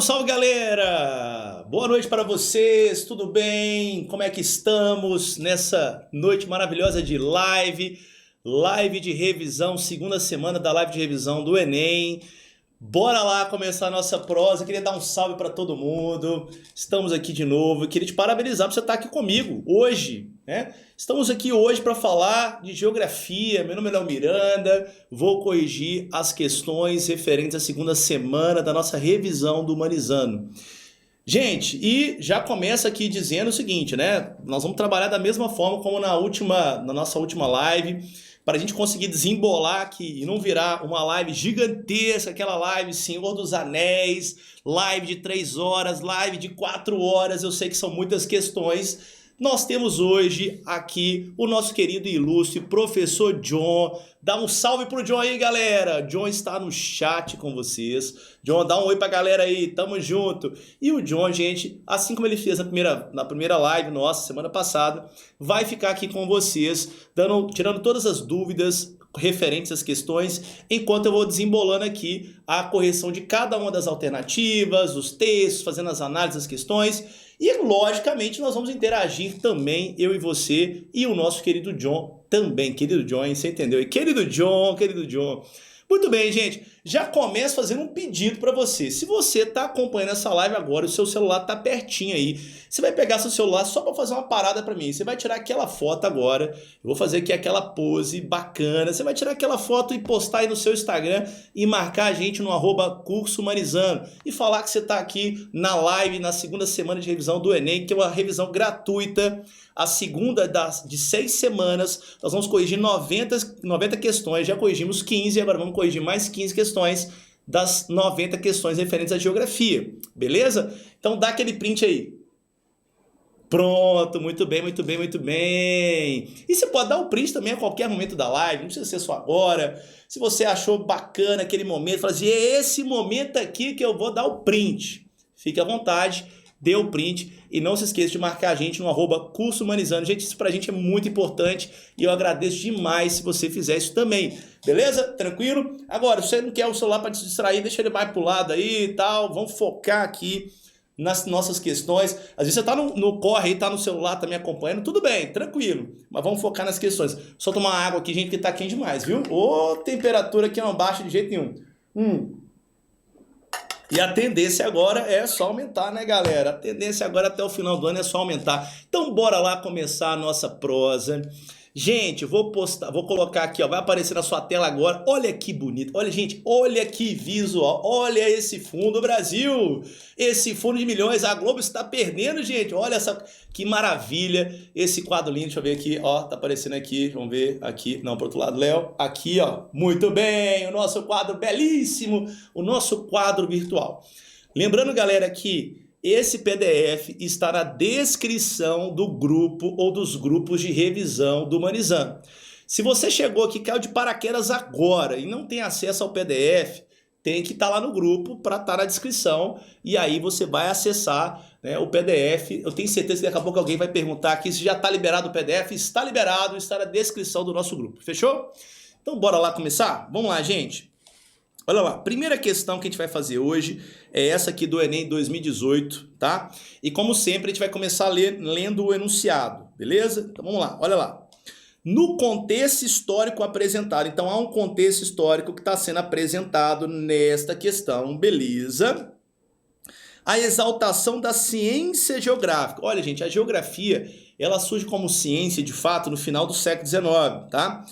Salve, galera! Boa noite para vocês, tudo bem? Como é que estamos nessa noite maravilhosa de live? Live de revisão, segunda semana da live de revisão do Enem. Bora lá começar a nossa prosa. Queria dar um salve para todo mundo. Estamos aqui de novo. Queria te parabenizar por você estar aqui comigo hoje, né? Estamos aqui hoje para falar de geografia. Meu nome é Léo Miranda. Vou corrigir as questões referentes à segunda semana da nossa revisão do Humanizando. Gente, e já começa aqui dizendo o seguinte, né? Nós vamos trabalhar da mesma forma como na nossa última live, para a gente conseguir desembolar aqui e não virar uma live gigantesca, aquela live Senhor dos Anéis, live de 3 horas, live de 4 horas, eu sei que são muitas questões. Nós temos hoje aqui o nosso querido e ilustre professor John. Dá um salve pro John aí, galera. John está no chat com vocês. John, dá um oi pra galera aí, tamo junto. E o John, gente, assim como ele fez na primeira live nossa, semana passada, vai ficar aqui com vocês, tirando todas as dúvidas referentes às questões, enquanto eu vou desembolando aqui a correção de cada uma das alternativas, os textos, fazendo as análises das questões. E, logicamente, nós vamos interagir também, eu e você, e o nosso querido John também. Querido John, hein? Você entendeu? E querido John, querido John. Muito bem, gente. Já começo fazendo um pedido para você. Se você está acompanhando essa live agora, o seu celular está pertinho aí, você vai pegar seu celular só para fazer uma parada para mim. Você vai tirar aquela foto agora. Eu vou fazer aqui aquela pose bacana. Você vai tirar aquela foto e postar aí no seu Instagram e marcar a gente no @curso humanizando e falar que você está aqui na live na segunda semana de revisão do Enem, que é uma revisão gratuita. A segunda de 6 semanas, nós vamos corrigir 90 questões, já corrigimos 15, agora vamos corrigir mais 15 questões das 90 questões referentes à geografia, beleza? Então dá aquele print aí. Pronto, muito bem, muito bem, muito bem. E você pode dar o print também a qualquer momento da live, não precisa ser só agora. Se você achou bacana aquele momento, fala assim, é esse momento aqui que eu vou dar o print. Fique à vontade. Dê o print e não se esqueça de marcar a gente no @curso humanizando. Gente, isso pra gente é muito importante e eu agradeço demais se você fizer isso também. Beleza? Tranquilo? Agora, se você não quer o celular para te distrair, deixa ele mais pro lado aí e tal. Vamos focar aqui nas nossas questões. Às vezes você tá no corre aí, tá no celular, tá me acompanhando, tudo bem, tranquilo. Mas vamos focar nas questões. Só tomar água aqui, gente, que tá quente demais, viu? Ô, temperatura aqui não baixa de jeito nenhum. E a tendência agora é só aumentar, né, galera? A tendência agora até o final do ano é só aumentar. Então bora lá começar a nossa prosa. Gente, vou colocar aqui, ó, vai aparecer na sua tela agora. Olha que bonito. Olha, gente, olha que visual. Olha esse fundo, Brasil. Esse fundo de milhões. A Globo está perdendo, gente. Olha que maravilha. Esse quadro lindo, deixa eu ver aqui, ó, tá aparecendo aqui. Vamos ver aqui. Não, pro outro lado, Léo. Aqui, ó. Muito bem. O nosso quadro belíssimo. O nosso quadro virtual. Lembrando, galera, que esse PDF está na descrição do grupo ou dos grupos de revisão do Humanizando. Se você chegou aqui, caiu de paraquedas agora e não tem acesso ao PDF, tem que estar lá no grupo para estar na descrição e aí você vai acessar, né, o PDF. Eu tenho certeza que daqui a pouco alguém vai perguntar aqui se já está liberado o PDF. Está liberado, está na descrição do nosso grupo. Fechou? Então bora lá começar? Vamos lá, gente. Olha lá, primeira questão que a gente vai fazer hoje é essa aqui do Enem 2018, tá? E como sempre, a gente vai começar lendo o enunciado, beleza? Então vamos lá, olha lá. No contexto histórico apresentado, então há um contexto histórico que está sendo apresentado nesta questão, beleza? A exaltação da ciência geográfica. Olha, gente, a geografia, ela surge como ciência, de fato, no final do século XIX, tá?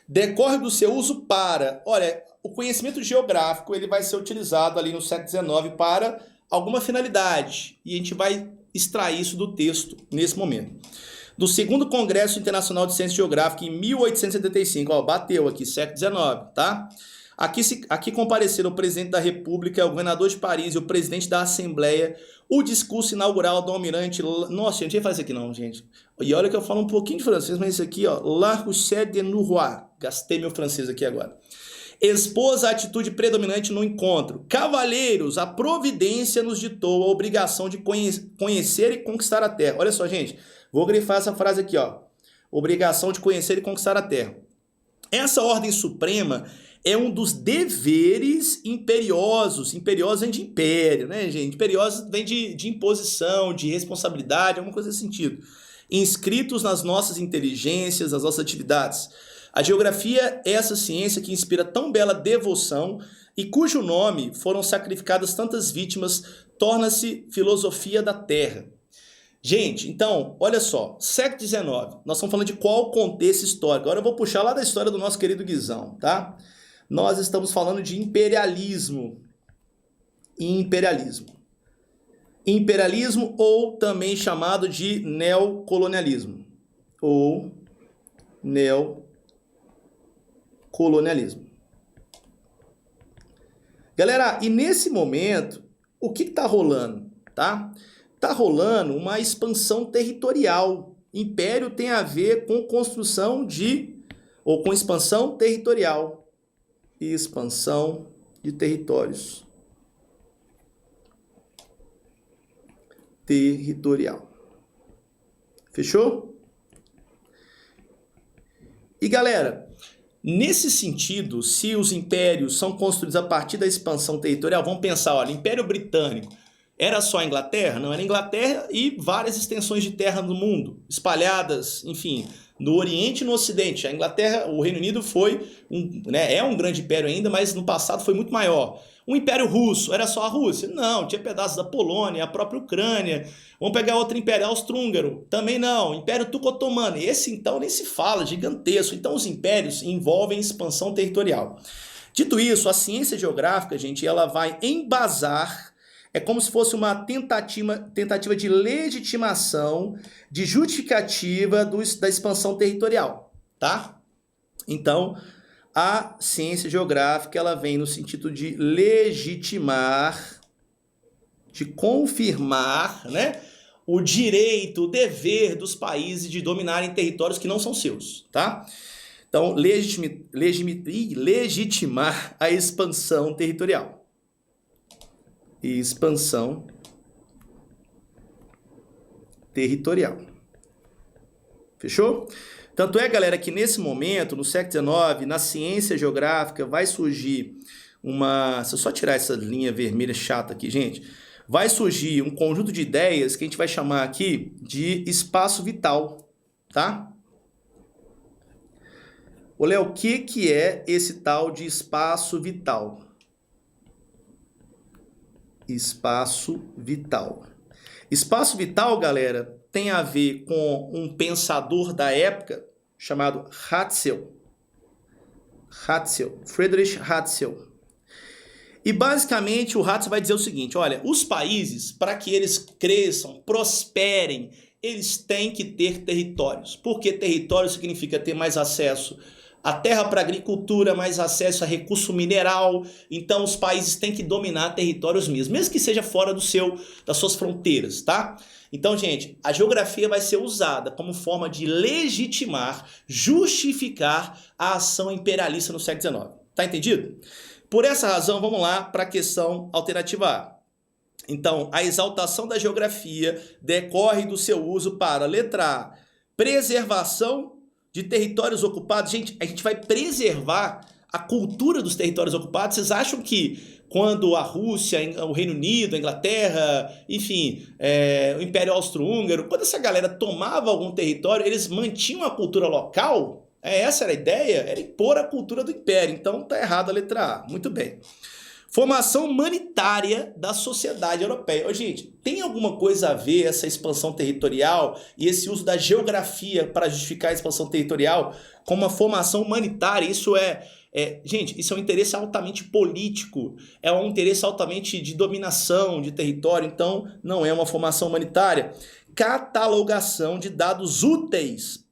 Decorre do seu uso para, olha, o conhecimento geográfico ele vai ser utilizado ali no século XIX para alguma finalidade. E a gente vai extrair isso do texto nesse momento. Do segundo Congresso Internacional de Ciência Geográfica, em 1875, ó, bateu aqui, século XIX, tá? Aqui compareceram o presidente da República, o governador de Paris e o presidente da Assembleia, o discurso inaugural do almirante... Nossa, gente, não ia fazer isso aqui não, gente. E olha que eu falo um pouquinho de francês, mas isso aqui, ó, La Rochelle de Nourois. Gastei meu francês aqui agora. Expôs a atitude predominante no encontro. Cavalheiros, a providência nos ditou a obrigação de conhecer e conquistar a terra. Olha só, gente, vou grifar essa frase aqui, ó. Obrigação de conhecer e conquistar a terra. Essa ordem suprema é um dos deveres imperiosos. Imperiosos vem de império, né, gente? Imperiosos vem de imposição, de responsabilidade, alguma coisa nesse sentido. Inscritos nas nossas inteligências, nas nossas atividades. A geografia é essa ciência que inspira tão bela devoção e cujo nome foram sacrificadas tantas vítimas, torna-se filosofia da terra. Gente, então, olha só, século XIX, nós estamos falando de qual contexto histórico. Agora eu vou puxar lá da história do nosso querido Guizão, tá? Nós estamos falando de imperialismo. Imperialismo. Imperialismo ou também chamado de neocolonialismo. Ou neocolonialismo. Galera, e nesse momento, o que está rolando, tá? Está rolando uma expansão territorial. Império tem a ver com construção ou com expansão territorial. Expansão de territórios. Territorial. Fechou? E galera, nesse sentido, se os impérios são construídos a partir da expansão territorial, vamos pensar, olha, Império Britânico era só a Inglaterra? Não, era a Inglaterra e várias extensões de terra no mundo, espalhadas, enfim, no Oriente e no Ocidente. A Inglaterra, o Reino Unido é um grande império ainda, mas no passado foi muito maior. O Império Russo, era só a Rússia? Não, tinha pedaços da Polônia, a própria Ucrânia. Vamos pegar outro império, Austro-Húngaro? Também não. Império Turco-Otomano, esse então nem se fala, gigantesco. Então os impérios envolvem expansão territorial. Dito isso, a ciência geográfica, gente, ela vai embasar, é como se fosse uma tentativa de legitimação, de justificativa da expansão territorial, tá? Então, a ciência geográfica, ela vem no sentido de legitimar, de confirmar, né, o direito, o dever dos países de dominarem territórios que não são seus, tá? Então, legitimar a expansão territorial. Expansão territorial. Fechou? Tanto é, galera, que nesse momento, no século XIX, na ciência geográfica, vai surgir se eu só tirar essa linha vermelha chata aqui, gente, vai surgir um conjunto de ideias que a gente vai chamar aqui de espaço vital, tá? Ô, Léo, o que é esse tal de espaço vital? Espaço vital. Espaço vital, galera, tem a ver com um pensador da época chamado Friedrich Ratzel. E basicamente o Ratzel vai dizer o seguinte, olha, os países, para que eles cresçam, prosperem, eles têm que ter territórios. Porque território significa ter mais acesso a terra para agricultura, mais acesso a recurso mineral. Então os países têm que dominar territórios mesmo que seja fora das suas fronteiras, tá? Então, gente, a geografia vai ser usada como forma de legitimar, justificar a ação imperialista no século XIX. Tá entendido? Por essa razão, vamos lá para a questão alternativa A. Então, a exaltação da geografia decorre do seu uso para, letra A, preservação de territórios ocupados. Gente, a gente vai preservar a cultura dos territórios ocupados. Vocês acham que quando a Rússia, o Reino Unido, a Inglaterra, enfim, o Império Austro-Húngaro, quando essa galera tomava algum território, eles mantinham a cultura local? Essa era a ideia? Era impor a cultura do império. Então tá errado a letra A. Muito bem. Formação humanitária da sociedade europeia. Gente, tem alguma coisa a ver essa expansão territorial e esse uso da geografia para justificar a expansão territorial com uma formação humanitária? Gente, isso é um interesse altamente político, é um interesse altamente de dominação de território, então não é uma formação humanitária. Catalogação de dados úteis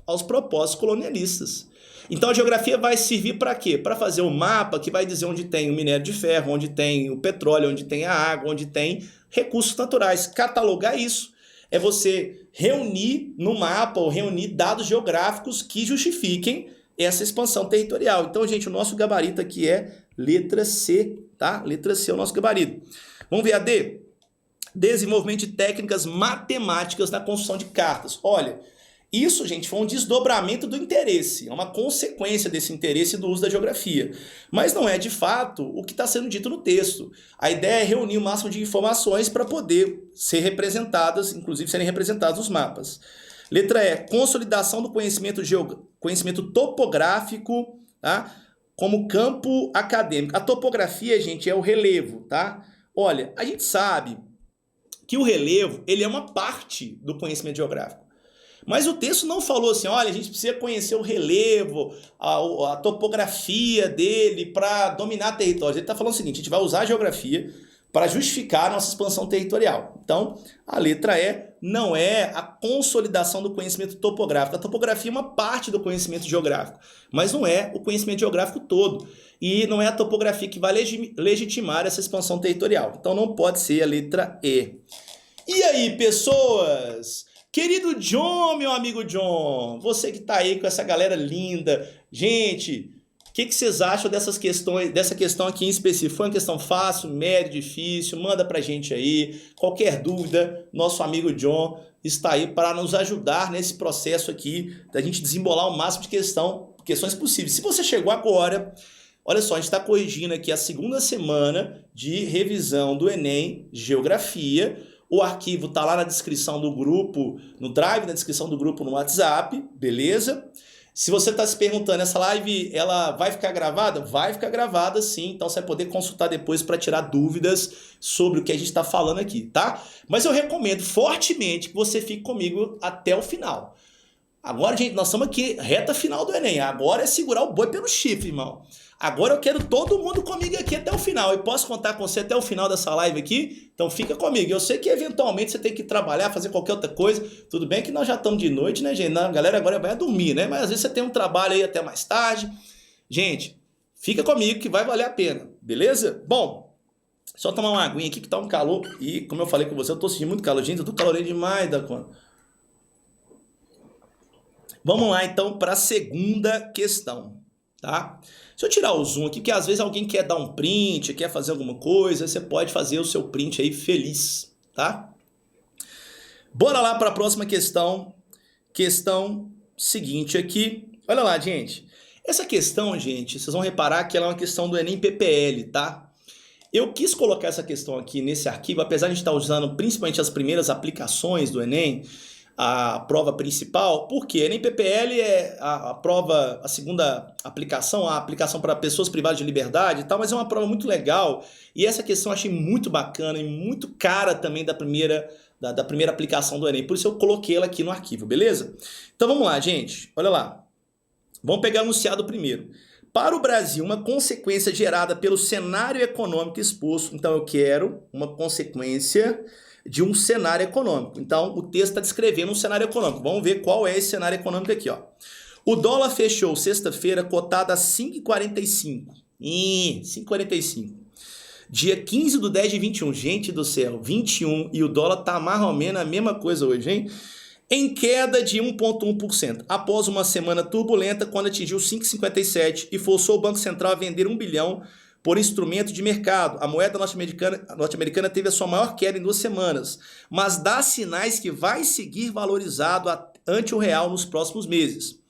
aos propósitos colonialistas. Então a geografia vai servir para quê? Para fazer um mapa que vai dizer onde tem o minério de ferro, onde tem o petróleo, onde tem a água, onde tem recursos naturais. Catalogar isso é você reunir no mapa ou reunir dados geográficos que justifiquem essa expansão territorial. Então, gente, o nosso gabarito aqui é letra C, tá? Letra C é o nosso gabarito. Vamos ver a D? Desenvolvimento de técnicas matemáticas na construção de cartas. Olha, Isso, gente, foi um desdobramento do interesse, é uma consequência desse interesse do uso da geografia. Mas não é, de fato, o que está sendo dito no texto. A ideia é reunir o máximo de informações para poder ser representadas, inclusive serem representados os mapas. Letra E, consolidação do conhecimento topográfico, tá? Como campo acadêmico. A topografia, gente, é o relevo, tá? Olha, a gente sabe que o relevo, ele é uma parte do conhecimento geográfico. Mas o texto não falou assim, olha, a gente precisa conhecer o relevo, a topografia dele para dominar territórios. Ele está falando o seguinte, a gente vai usar a geografia para justificar a nossa expansão territorial. Então, a letra E não é a consolidação do conhecimento topográfico. A topografia é uma parte do conhecimento geográfico, mas não é o conhecimento geográfico todo. E não é a topografia que vai legitimar essa expansão territorial. Então, não pode ser a letra E. E aí, pessoas? Querido John, meu amigo John, você que tá aí com essa galera linda, gente, o que vocês acham dessas questões, dessa questão aqui em específico? Foi uma questão fácil, média, difícil? Manda pra gente aí. Qualquer dúvida, nosso amigo John está aí para nos ajudar nesse processo aqui, da gente desembolar o máximo de questões possíveis. Se você chegou agora, olha só, a gente está corrigindo aqui a segunda semana de revisão do Enem Geografia. O arquivo está lá na descrição do grupo, no Drive, na descrição do grupo no WhatsApp, beleza? Se você está se perguntando, essa live ela vai ficar gravada? Vai ficar gravada sim, então você vai poder consultar depois para tirar dúvidas sobre o que a gente está falando aqui, tá? Mas eu recomendo fortemente que você fique comigo até o final. Agora, gente, nós estamos aqui, reta final do Enem. Agora é segurar o boi pelo chifre, irmão. Agora eu quero todo mundo comigo aqui até o final. Eu posso contar com você até o final dessa live aqui? Então fica comigo. Eu sei que eventualmente você tem que trabalhar, fazer qualquer outra coisa. Tudo bem que nós já estamos de noite, né, gente? A galera agora vai dormir, né? Mas às vezes você tem um trabalho aí até mais tarde. Gente, fica comigo que vai valer a pena, beleza? Bom, só tomar uma aguinha aqui que tá um calor. E como eu falei com você, eu tô sentindo muito calor. Gente, eu tô calorento demais da conta. Vamos lá, então, para a segunda questão, tá? Deixa eu tirar o zoom aqui, porque às vezes alguém quer dar um print, quer fazer alguma coisa, você pode fazer o seu print aí feliz, tá? Bora lá para a próxima questão. Questão seguinte aqui. Olha lá, gente. Essa questão, gente, vocês vão reparar que ela é uma questão do Enem PPL, tá? Eu quis colocar essa questão aqui nesse arquivo, apesar de a gente estar usando principalmente as primeiras aplicações do Enem, a prova principal, porque Enem PPL é a prova, a segunda aplicação, a aplicação para pessoas privadas de liberdade e tal, mas é uma prova muito legal e essa questão eu achei muito bacana e muito cara também da primeira aplicação do Enem, por isso eu coloquei ela aqui no arquivo, beleza? Então vamos lá, gente, olha lá, vamos pegar o enunciado primeiro. Para o Brasil, uma consequência gerada pelo cenário econômico exposto, então eu quero uma consequência de um cenário econômico. Então, o texto está descrevendo um cenário econômico. Vamos ver qual é esse cenário econômico aqui, ó. O dólar fechou sexta-feira cotado a 5,45. 5,45. Dia 15 do 10 de 21. Gente do céu, 21. E o dólar tá mais ou menos a mesma coisa hoje, hein? Em queda de 1,1%. Após uma semana turbulenta, quando atingiu 5,57 e forçou o Banco Central a vender 1 bilhão por instrumento de mercado. A moeda norte-americana teve a sua maior queda em 2 semanas, mas dá sinais que vai seguir valorizado ante o real nos próximos meses.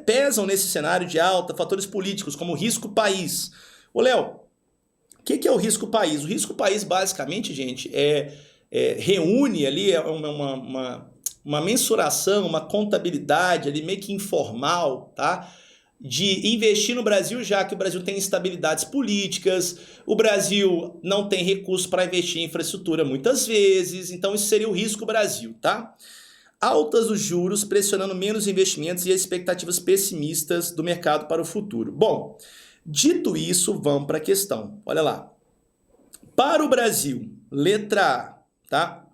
Pesam nesse cenário de alta fatores políticos, como o risco país. Ô, Léo, o que é o risco país? O risco país, basicamente, gente, reúne ali uma mensuração, uma contabilidade ali meio que informal, tá? De investir no Brasil, já que o Brasil tem instabilidades políticas, o Brasil não tem recursos para investir em infraestrutura muitas vezes, então isso seria o risco Brasil, tá? Altas dos juros pressionando menos investimentos e expectativas pessimistas do mercado para o futuro. Bom, dito isso, vamos para a questão. Olha lá. Para o Brasil, letra A, tá?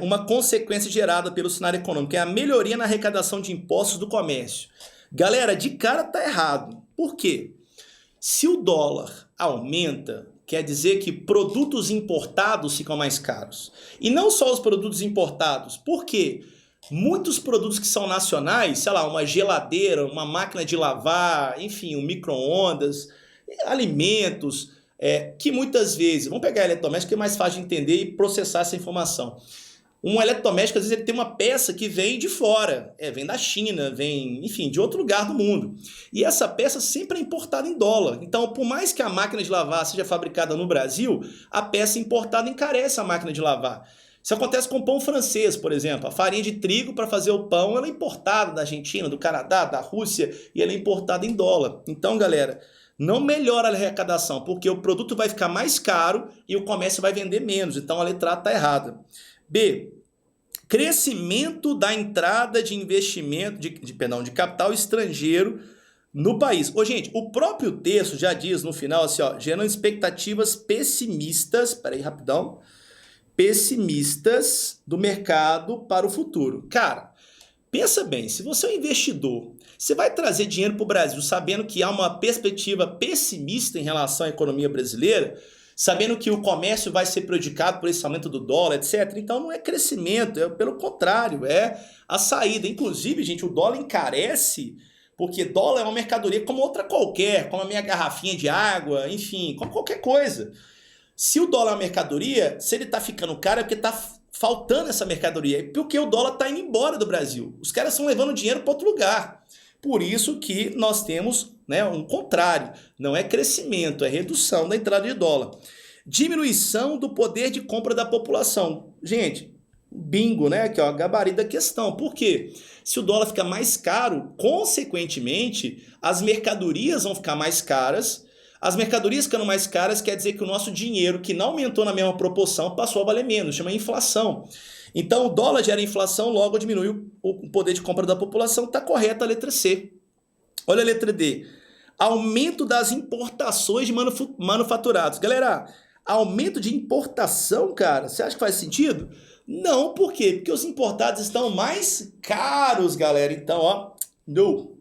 Uma consequência gerada pelo cenário econômico é a melhoria na arrecadação de impostos do comércio. Galera, de cara tá errado. Por quê? Se o dólar aumenta, quer dizer que produtos importados ficam mais caros. E não só os produtos importados. Por quê? Muitos produtos que são nacionais, sei lá, uma geladeira, uma máquina de lavar, enfim, um micro-ondas, alimentos, que muitas vezes... Vamos pegar eletrodoméstico que é mais fácil de entender e processar essa informação. Um eletrodoméstico, às vezes, ele tem uma peça que vem de fora, vem da China, vem, enfim, de outro lugar do mundo. E essa peça sempre é importada em dólar. Então, por mais que a máquina de lavar seja fabricada no Brasil, a peça importada encarece a máquina de lavar. Isso acontece com o pão francês, por exemplo. A farinha de trigo para fazer o pão, ela é importada da Argentina, do Canadá, da Rússia, e ela é importada em dólar. Então, galera, não melhora a arrecadação, porque o produto vai ficar mais caro e o comércio vai vender menos. Então, a letra A está errada. B, crescimento da entrada de investimento, de capital estrangeiro no país. Ô, gente, o próprio texto já diz no final assim, ó, gerando expectativas pessimistas, peraí, rapidão, pessimistas do mercado para o futuro. Cara, pensa bem, se você é um investidor, você vai trazer dinheiro para o Brasil sabendo que há uma perspectiva pessimista em relação à economia brasileira, sabendo que o comércio vai ser prejudicado por esse aumento do dólar, etc. Então não é crescimento, é pelo contrário, é a saída. Inclusive, gente, o dólar encarece, porque dólar é uma mercadoria como outra qualquer, como a minha garrafinha de água, enfim, como qualquer coisa. Se o dólar é uma mercadoria, se ele está ficando caro é porque está faltando essa mercadoria, porque o dólar está indo embora do Brasil. Os caras estão levando dinheiro para outro lugar. Por isso que nós temos, né, um contrário. Não é crescimento, é redução da entrada de dólar. Diminuição do poder de compra da população. Gente, bingo, né? Aqui, ó, gabarito da questão. Por quê? Se o dólar fica mais caro, consequentemente, as mercadorias vão ficar mais caras. As mercadorias ficando mais caras quer dizer que o nosso dinheiro, que não aumentou na mesma proporção, passou a valer menos. Chama inflação. Então, o dólar gera inflação, logo diminui o poder de compra da população. Está correta a letra C. Olha a letra D. Aumento das importações de manufaturados. Galera, aumento de importação, cara, você acha que faz sentido? Não, por quê? Porque os importados estão mais caros, galera. Então, ó, no.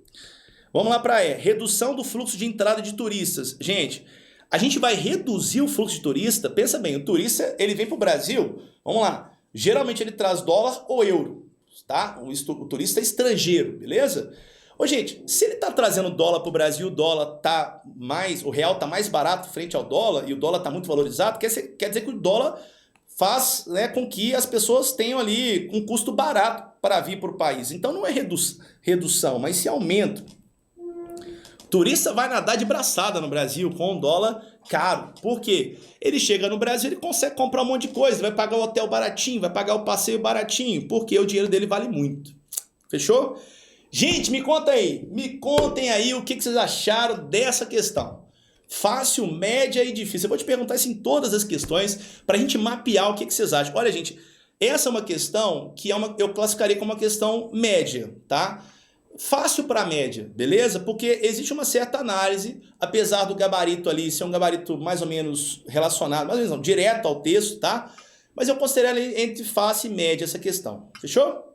Vamos lá para E. Redução do fluxo de entrada de turistas. Gente, a gente vai reduzir o fluxo de turista. Pensa bem, o turista, ele vem para o Brasil, vamos lá. Geralmente ele traz dólar ou euro, tá? O turista é estrangeiro, beleza? Ô, gente, se ele tá trazendo dólar pro Brasil, o real tá mais barato frente ao dólar e o dólar tá muito valorizado, quer dizer que o dólar faz, né, com que as pessoas tenham ali um custo barato para vir para o país. Então não é redução, mas sim aumento. O turista vai nadar de braçada no Brasil com um dólar caro. Por quê? Ele chega no Brasil, ele consegue comprar um monte de coisa, vai pagar o hotel baratinho, vai pagar o passeio baratinho, porque o dinheiro dele vale muito. Fechou? Gente, me contem aí o que vocês acharam dessa questão. Fácil, média e difícil. Eu vou te perguntar isso em todas as questões para a gente mapear o que vocês acham. Olha, gente, essa é uma questão que eu classificaria como uma questão média, tá? Fácil para média, beleza? Porque existe uma certa análise, apesar do gabarito ali ser um gabarito mais ou menos relacionado, mais ou menos não, direto ao texto, tá? Mas eu considero ali entre fácil e média essa questão. Fechou?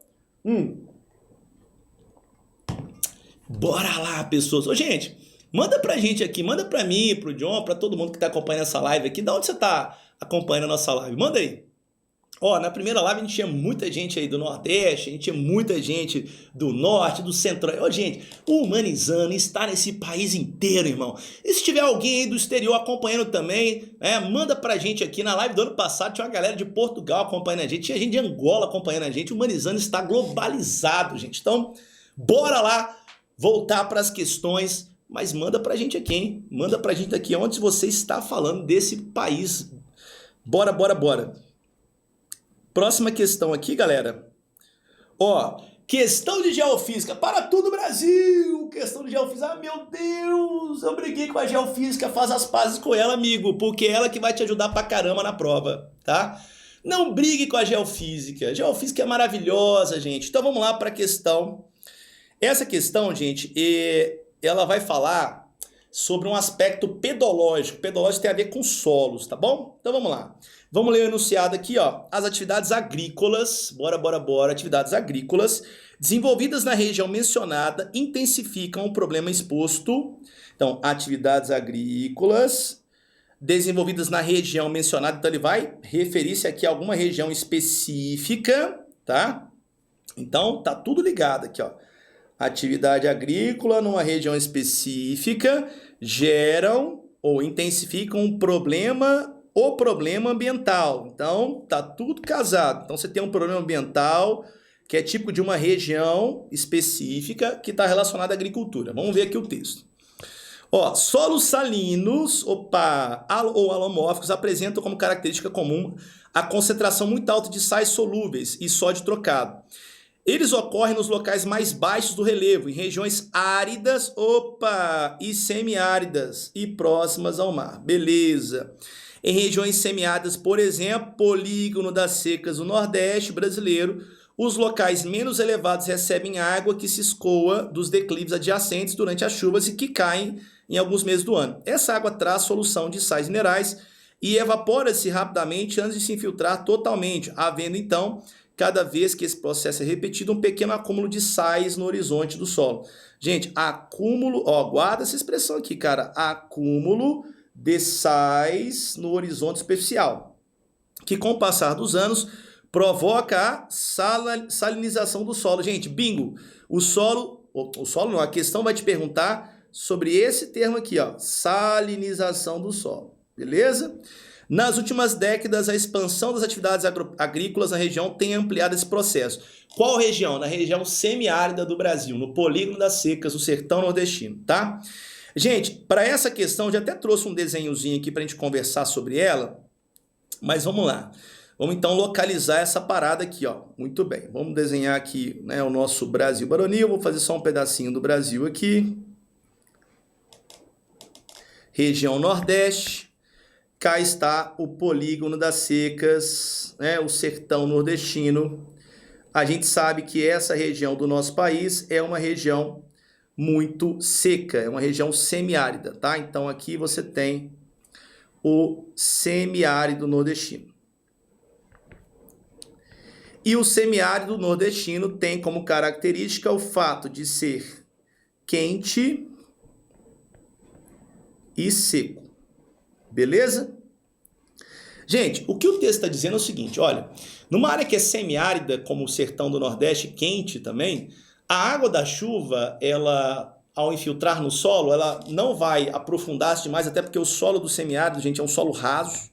Bora lá, pessoas. Ô, gente, manda pra gente aqui, manda pra mim, pro John, pra todo mundo que tá acompanhando essa live aqui. Da onde você tá acompanhando a nossa live? Manda aí. Ó, na primeira live a gente tinha muita gente aí do Nordeste, a gente tinha muita gente do Norte, do Centro. Ó, gente, o Humanizando está nesse país inteiro, irmão. E se tiver alguém aí do exterior acompanhando também, manda pra gente aqui. Na live do ano passado tinha uma galera de Portugal acompanhando a gente, tinha gente de Angola acompanhando a gente. O Humanizando está globalizado, gente. Então, bora lá voltar para as questões, mas manda pra gente aqui, hein? Manda pra gente aqui onde você está falando desse país. Bora, bora, bora. Próxima questão aqui, galera. Ó, questão de geofísica. Para tudo, Brasil! Questão de geofísica. Ah, meu Deus! Eu briguei com a geofísica. Faz as pazes com ela, amigo. Porque é ela que vai te ajudar pra caramba na prova, tá? Não brigue com a geofísica. A geofísica é maravilhosa, gente. Então vamos lá para a questão. Essa questão, gente, ela vai falar sobre um aspecto pedológico. Pedológico tem a ver com solos, tá bom? Então vamos lá. Vamos ler o enunciado aqui, ó. As atividades agrícolas, bora, atividades agrícolas, desenvolvidas na região mencionada, intensificam o problema exposto. Então, atividades agrícolas desenvolvidas na região mencionada, então ele vai referir-se aqui a alguma região específica, tá? Então, tá tudo ligado aqui, ó. Atividade agrícola numa região específica geram ou intensificam um problema o problema ambiental. Então, tá tudo casado. Então, você tem um problema ambiental que é típico de uma região específica que está relacionada à agricultura. Vamos ver aqui o texto. Ó, solos salinos, ou alomórficos apresentam como característica comum a concentração muito alta de sais solúveis e sódio trocado. Eles ocorrem nos locais mais baixos do relevo, em regiões áridas, e semiáridas e próximas ao mar. Beleza. Em regiões semiáridas, por exemplo, polígono das secas do Nordeste brasileiro, os locais menos elevados recebem água que se escoa dos declives adjacentes durante as chuvas e que caem em alguns meses do ano. Essa água traz solução de sais minerais e evapora-se rapidamente antes de se infiltrar totalmente, havendo então, cada vez que esse processo é repetido, um pequeno acúmulo de sais no horizonte do solo. Gente, acúmulo, guarda essa expressão aqui, cara, acúmulo de sais no horizonte superficial, que com o passar dos anos provoca a salinização do solo. Gente, bingo, a questão vai te perguntar sobre esse termo aqui, ó, salinização do solo, beleza? Nas últimas décadas, a expansão das atividades agrícolas na região tem ampliado esse processo. Qual região? Na região semiárida do Brasil, no polígono das secas, no sertão nordestino, tá? Gente, para essa questão, eu já até trouxe um desenhozinho aqui para a gente conversar sobre ela, mas vamos lá. Vamos então localizar essa parada aqui, ó. Muito bem, vamos desenhar aqui, né, o nosso Brasil baronil. Vou fazer só um pedacinho do Brasil aqui. Região Nordeste. Cá está o polígono das secas, né, o sertão nordestino. A gente sabe que essa região do nosso país é uma região muito seca, é uma região semiárida, tá? Então aqui você tem o semiárido nordestino. E o semiárido nordestino tem como característica o fato de ser quente e seco. Beleza? Gente, o que o texto está dizendo é o seguinte, olha, numa área que é semiárida, como o sertão do Nordeste, quente também, a água da chuva, ela, ao infiltrar no solo, ela não vai aprofundar-se demais, até porque o solo do semiárido, gente, é um solo raso.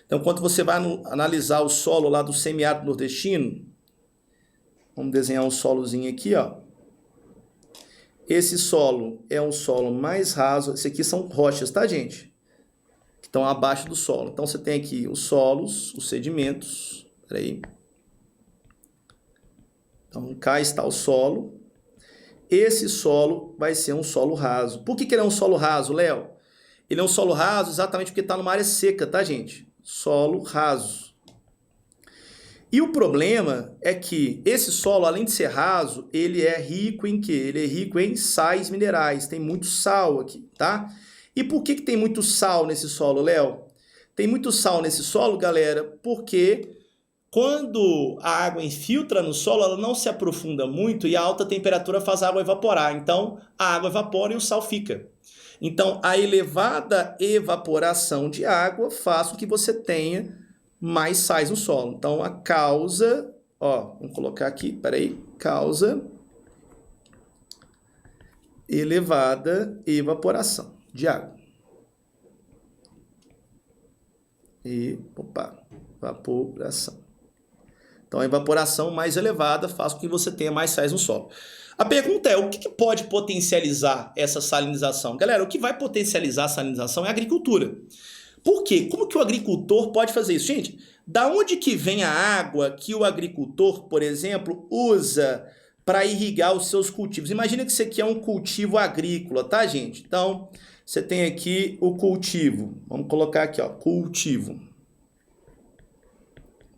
Então, quando você vai analisar o solo lá do semiárido nordestino, vamos desenhar um solozinho aqui, ó. Esse solo é um solo mais raso, esse aqui são rochas, tá, gente? Que estão abaixo do solo. Então, você tem aqui os solos, os sedimentos, peraí. Então, cá está o solo. Esse solo vai ser um solo raso. Por que ele é um solo raso, Léo? Ele é um solo raso exatamente porque está numa área seca, tá, gente? Solo raso. E o problema é que esse solo, além de ser raso, ele é rico em quê? Ele é rico em sais minerais. Tem muito sal aqui, tá? E por que tem muito sal nesse solo, Léo? Tem muito sal nesse solo, galera, porque quando a água infiltra no solo, ela não se aprofunda muito e a alta temperatura faz a água evaporar. Então, a água evapora e o sal fica. Então, a elevada evaporação de água faz com que você tenha mais sais no solo. Então, a causa, ó, vamos colocar aqui, peraí, causa elevada evaporação de água. Evaporação. Então, a evaporação mais elevada faz com que você tenha mais sais no solo. A pergunta é, o que pode potencializar essa salinização? Galera, o que vai potencializar a salinização é a agricultura. Por quê? Como que o agricultor pode fazer isso? Gente, da onde que vem a água que o agricultor, por exemplo, usa para irrigar os seus cultivos? Imagina que isso aqui é um cultivo agrícola, tá, gente? Então, você tem aqui o cultivo. Vamos colocar aqui, ó, cultivo.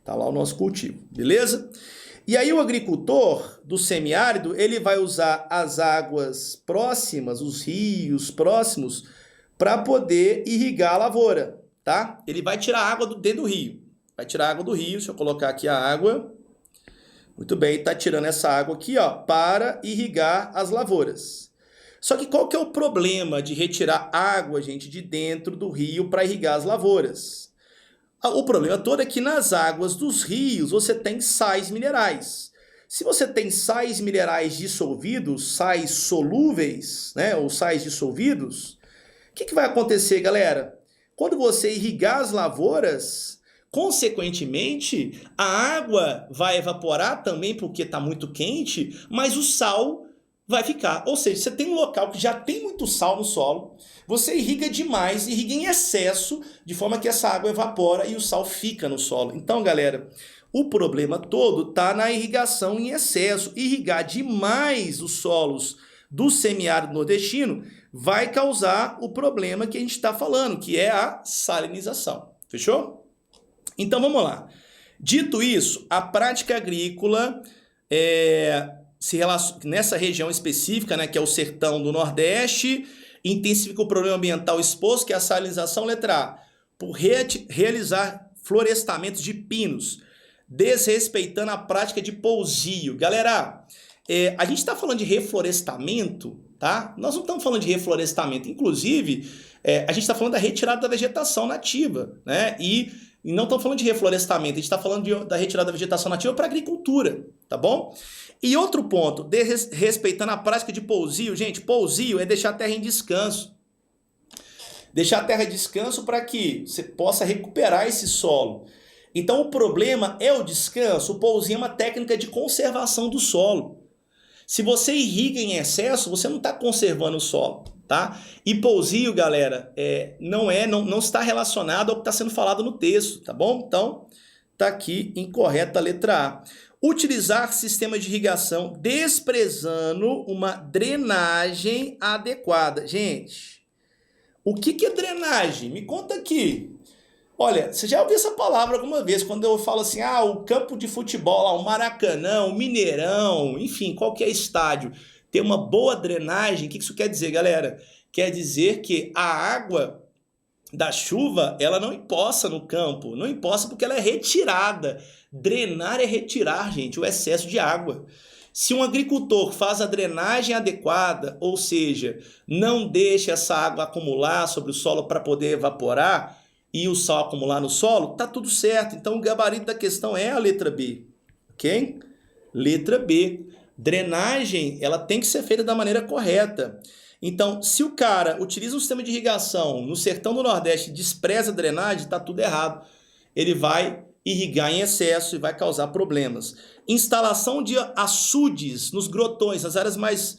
Tá lá o nosso cultivo, beleza? E aí o agricultor do semiárido, ele vai usar as águas próximas, os rios próximos, para poder irrigar a lavoura, tá? Ele vai tirar a água dentro do rio. Vai tirar a água do rio, deixa eu colocar aqui a água. Muito bem, tá tirando essa água aqui, ó, para irrigar as lavouras. Só que qual que é o problema de retirar água, gente, de dentro do rio para irrigar as lavouras? O problema todo é que nas águas dos rios você tem sais minerais. Se você tem sais minerais dissolvidos, sais solúveis, né, ou sais dissolvidos, o que vai acontecer, galera? Quando você irrigar as lavouras, consequentemente, a água vai evaporar também porque está muito quente, mas o sal vai ficar. Ou seja, você tem um local que já tem muito sal no solo, você irriga demais, irriga em excesso, de forma que essa água evapora e o sal fica no solo. Então, galera, o problema todo está na irrigação em excesso. Irrigar demais os solos do semiárido nordestino vai causar o problema que a gente está falando, que é a salinização. Fechou? Então vamos lá. Dito isso, a prática agrícola nessa região específica, né, que é o sertão do Nordeste, intensifica o problema ambiental exposto, que é a salinização, letra A, por realizar florestamentos de pinos, desrespeitando a prática de pousio. Galera, a gente está falando de reflorestamento, tá? Nós não estamos falando de reflorestamento, inclusive, a gente está falando da retirada da vegetação nativa, né? E não estamos falando de reflorestamento, a gente está falando da retirada da vegetação nativa para agricultura, tá bom? E outro ponto, respeitando a prática de pousio. Gente, pousio é deixar a terra em descanso. Deixar a terra em descanso para que você possa recuperar esse solo. Então o problema é o descanso. O pousio é uma técnica de conservação do solo. Se você irriga em excesso, você não está conservando o solo, tá? E pousio, galera, não está relacionado ao que está sendo falado no texto, tá bom? Então, está aqui incorreta a letra A. Utilizar sistema de irrigação desprezando uma drenagem adequada. Gente, o que é drenagem? Me conta aqui. Olha, você já ouviu essa palavra alguma vez, quando eu falo assim, o campo de futebol, lá, o Maracanã, o Mineirão, enfim, qualquer estádio, tem uma boa drenagem. O que isso quer dizer, galera? Quer dizer que a água da chuva, ela não empoça no campo, não empoça porque ela é retirada. Drenar é retirar, gente, o excesso de água. Se um agricultor faz a drenagem adequada, ou seja, não deixa essa água acumular sobre o solo para poder evaporar e o sal acumular no solo, tá tudo certo. Então o gabarito da questão é a letra B, ok? Letra B. Drenagem, ela tem que ser feita da maneira correta. Então, se o cara utiliza um sistema de irrigação no sertão do Nordeste e despreza a drenagem, tá tudo errado. Ele vai irrigar em excesso e vai causar problemas. Instalação de açudes nos grotões, nas áreas mais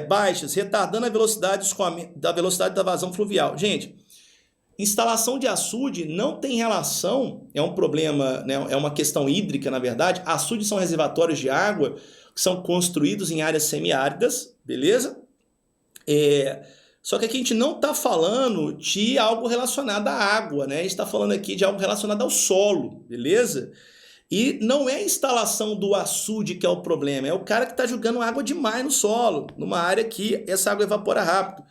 baixas, retardando a velocidade da vazão fluvial. Gente, instalação de açude não tem relação, é um problema, né, é uma questão hídrica, na verdade. Açudes são reservatórios de água que são construídos em áreas semiáridas, beleza? Só que aqui a gente não está falando de algo relacionado à água, né? A gente está falando aqui de algo relacionado ao solo, beleza? E não é a instalação do açude que é o problema, é o cara que está jogando água demais no solo, numa área que essa água evapora rápido.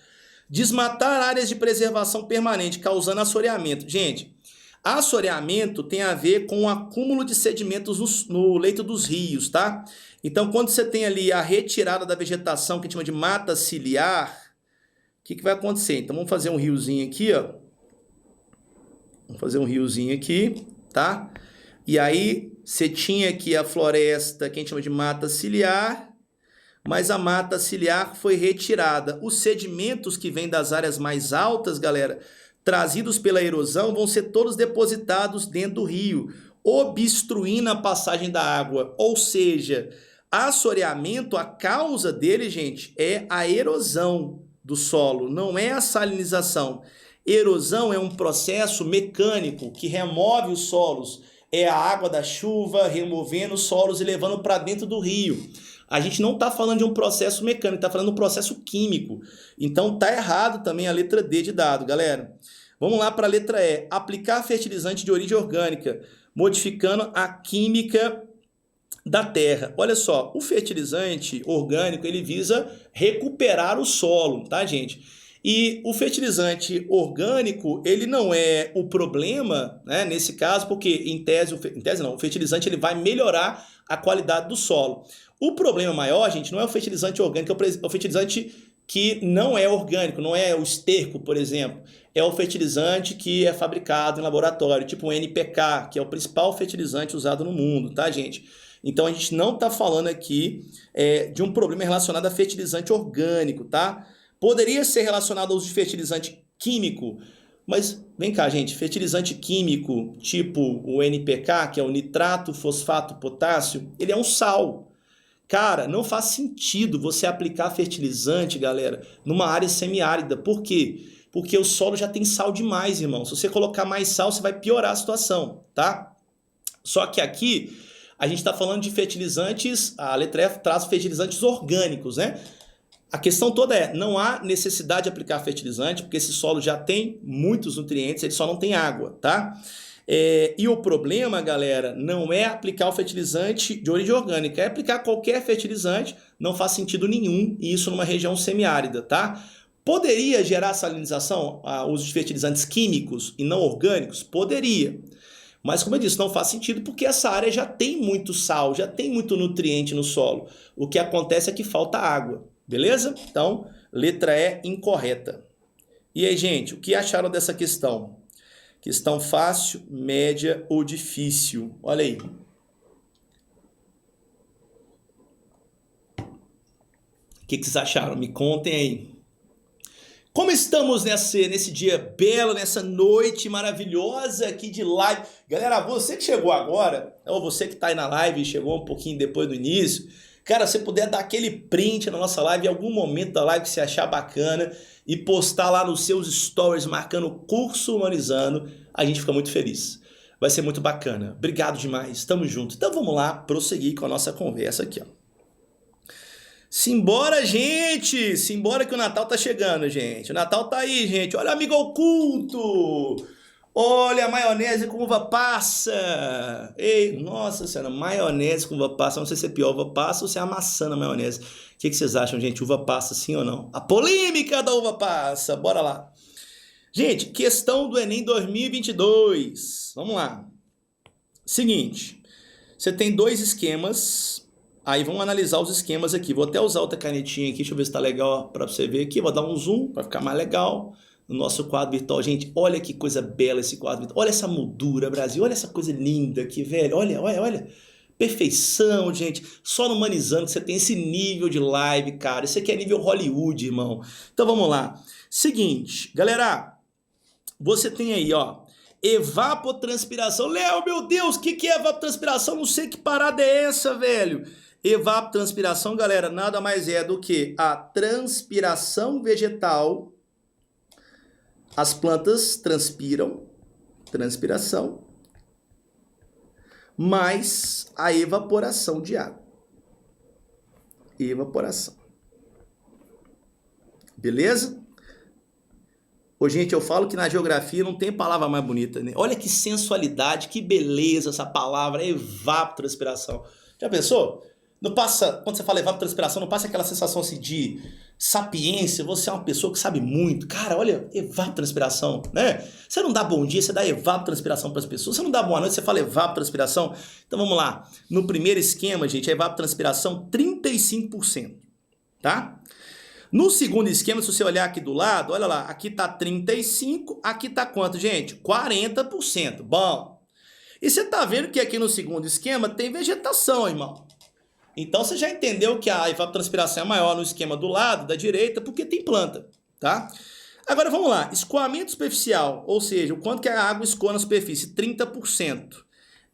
Desmatar áreas de preservação permanente, causando assoreamento. Gente, assoreamento tem a ver com o acúmulo de sedimentos no leito dos rios, tá? Então, quando você tem ali a retirada da vegetação, que a gente chama de mata ciliar, o que vai acontecer? Então, vamos fazer um riozinho aqui, ó. Vamos fazer um riozinho aqui, tá? E aí, você tinha aqui a floresta, que a gente chama de mata ciliar, mas a mata ciliar foi retirada. Os sedimentos que vêm das áreas mais altas, galera, trazidos pela erosão, vão ser todos depositados dentro do rio, obstruindo a passagem da água. Ou seja, assoreamento, a causa dele, gente, é a erosão do solo, não é a salinização. Erosão é um processo mecânico que remove os solos. É a água da chuva removendo os solos e levando para dentro do rio. A gente não está falando de um processo mecânico, está falando de um processo químico. Então está errado também a letra D de dado, galera. Vamos lá para a letra E. Aplicar fertilizante de origem orgânica, modificando a química da terra. Olha só, o fertilizante orgânico, ele visa recuperar o solo, tá, gente? E o fertilizante orgânico, ele não é o problema, né, nesse caso, porque em tese o fertilizante ele vai melhorar a qualidade do solo. O problema maior, gente, não é o fertilizante orgânico, é o fertilizante que não é orgânico, não é o esterco, por exemplo. É o fertilizante que é fabricado em laboratório, tipo o NPK, que é o principal fertilizante usado no mundo, tá, gente? Então a gente não está falando aqui de um problema relacionado a fertilizante orgânico, tá? Poderia ser relacionado ao uso de fertilizante químico Mas vem cá, gente, fertilizante químico tipo o NPK, que é o nitrato, fosfato, potássio, ele é um sal. Cara, não faz sentido você aplicar fertilizante, galera, numa área semiárida. Por quê? Porque o solo já tem sal demais, irmão. Se você colocar mais sal, você vai piorar a situação, tá? Só que aqui a gente está falando de fertilizantes, a letra F traz fertilizantes orgânicos, né? A questão toda é, não há necessidade de aplicar fertilizante, porque esse solo já tem muitos nutrientes, ele só não tem água, tá? E o problema, galera, não é aplicar o fertilizante de origem orgânica, é aplicar qualquer fertilizante, não faz sentido nenhum, e isso numa região semiárida, tá? Poderia gerar salinização, o uso de fertilizantes químicos e não orgânicos? Poderia. Mas, como eu disse, não faz sentido porque essa área já tem muito sal, já tem muito nutriente no solo. O que acontece é que falta água, beleza? Então, letra E incorreta. E aí, gente, o que acharam dessa questão? Questão fácil, média ou difícil? Olha aí. O que vocês acharam? Me contem aí. Como estamos nesse dia belo, nessa noite maravilhosa aqui de live? Galera, você que chegou agora, ou você que está aí na live e chegou um pouquinho depois do início, cara, se puder dar aquele print na nossa live em algum momento da live que você achar bacana e postar lá nos seus stories marcando Curso Humanizando, a gente fica muito feliz. Vai ser muito bacana. Obrigado demais, tamo junto. Então vamos lá prosseguir com a nossa conversa aqui, ó. Simbora, gente! Simbora que o Natal tá chegando, gente. O Natal tá aí, gente. Olha o amigo oculto! Olha a maionese com uva passa! Ei, nossa senhora, maionese com uva passa. Não sei se é pior uva passa ou se é a maçã na maionese. O que vocês acham, gente? Uva passa sim ou não? A polêmica da uva passa. Bora lá. Gente, questão do Enem 2022. Vamos lá. Seguinte. Você tem dois esquemas. Aí vamos analisar os esquemas aqui. Vou até usar outra canetinha aqui, deixa eu ver se tá legal para você ver aqui. Vou dar um zoom para ficar mais legal no nosso quadro virtual. Gente, olha que coisa bela esse quadro virtual. Olha essa moldura, Brasil. Olha essa coisa linda aqui, velho. Olha, olha, olha. Perfeição, gente. Só no Humanizando que você tem esse nível de live, cara. Isso aqui é nível Hollywood, irmão. Então vamos lá. Seguinte, galera. Você tem aí, ó. Evapotranspiração. Léo, meu Deus, o que é evapotranspiração? Não sei que parada é essa, velho. Evapotranspiração, galera, nada mais é do que a transpiração vegetal. As plantas transpiram, transpiração, mais a evaporação de água. Evaporação. Beleza? Ô, gente, eu falo que na geografia não tem palavra mais bonita, né? Olha que sensualidade, que beleza essa palavra, evapotranspiração. Já pensou? Não passa, quando você fala evapotranspiração, não passa aquela sensação assim de sapiência, você é uma pessoa que sabe muito. Cara, olha, evapotranspiração, né? Você não dá bom dia, você dá evapotranspiração para as pessoas. Você não dá boa noite, você fala evapotranspiração. Então vamos lá. No primeiro esquema, gente, a evapotranspiração 35%, tá? No segundo esquema, se você olhar aqui do lado, olha lá, aqui tá 35%, aqui tá quanto, gente? 40%. Bom. E você tá vendo que aqui no segundo esquema tem vegetação, irmão. Então você já entendeu que a evapotranspiração é maior no esquema do lado, da direita, porque tem planta, tá? Agora vamos lá, escoamento superficial, ou seja, o quanto que a água escoa na superfície, 30%.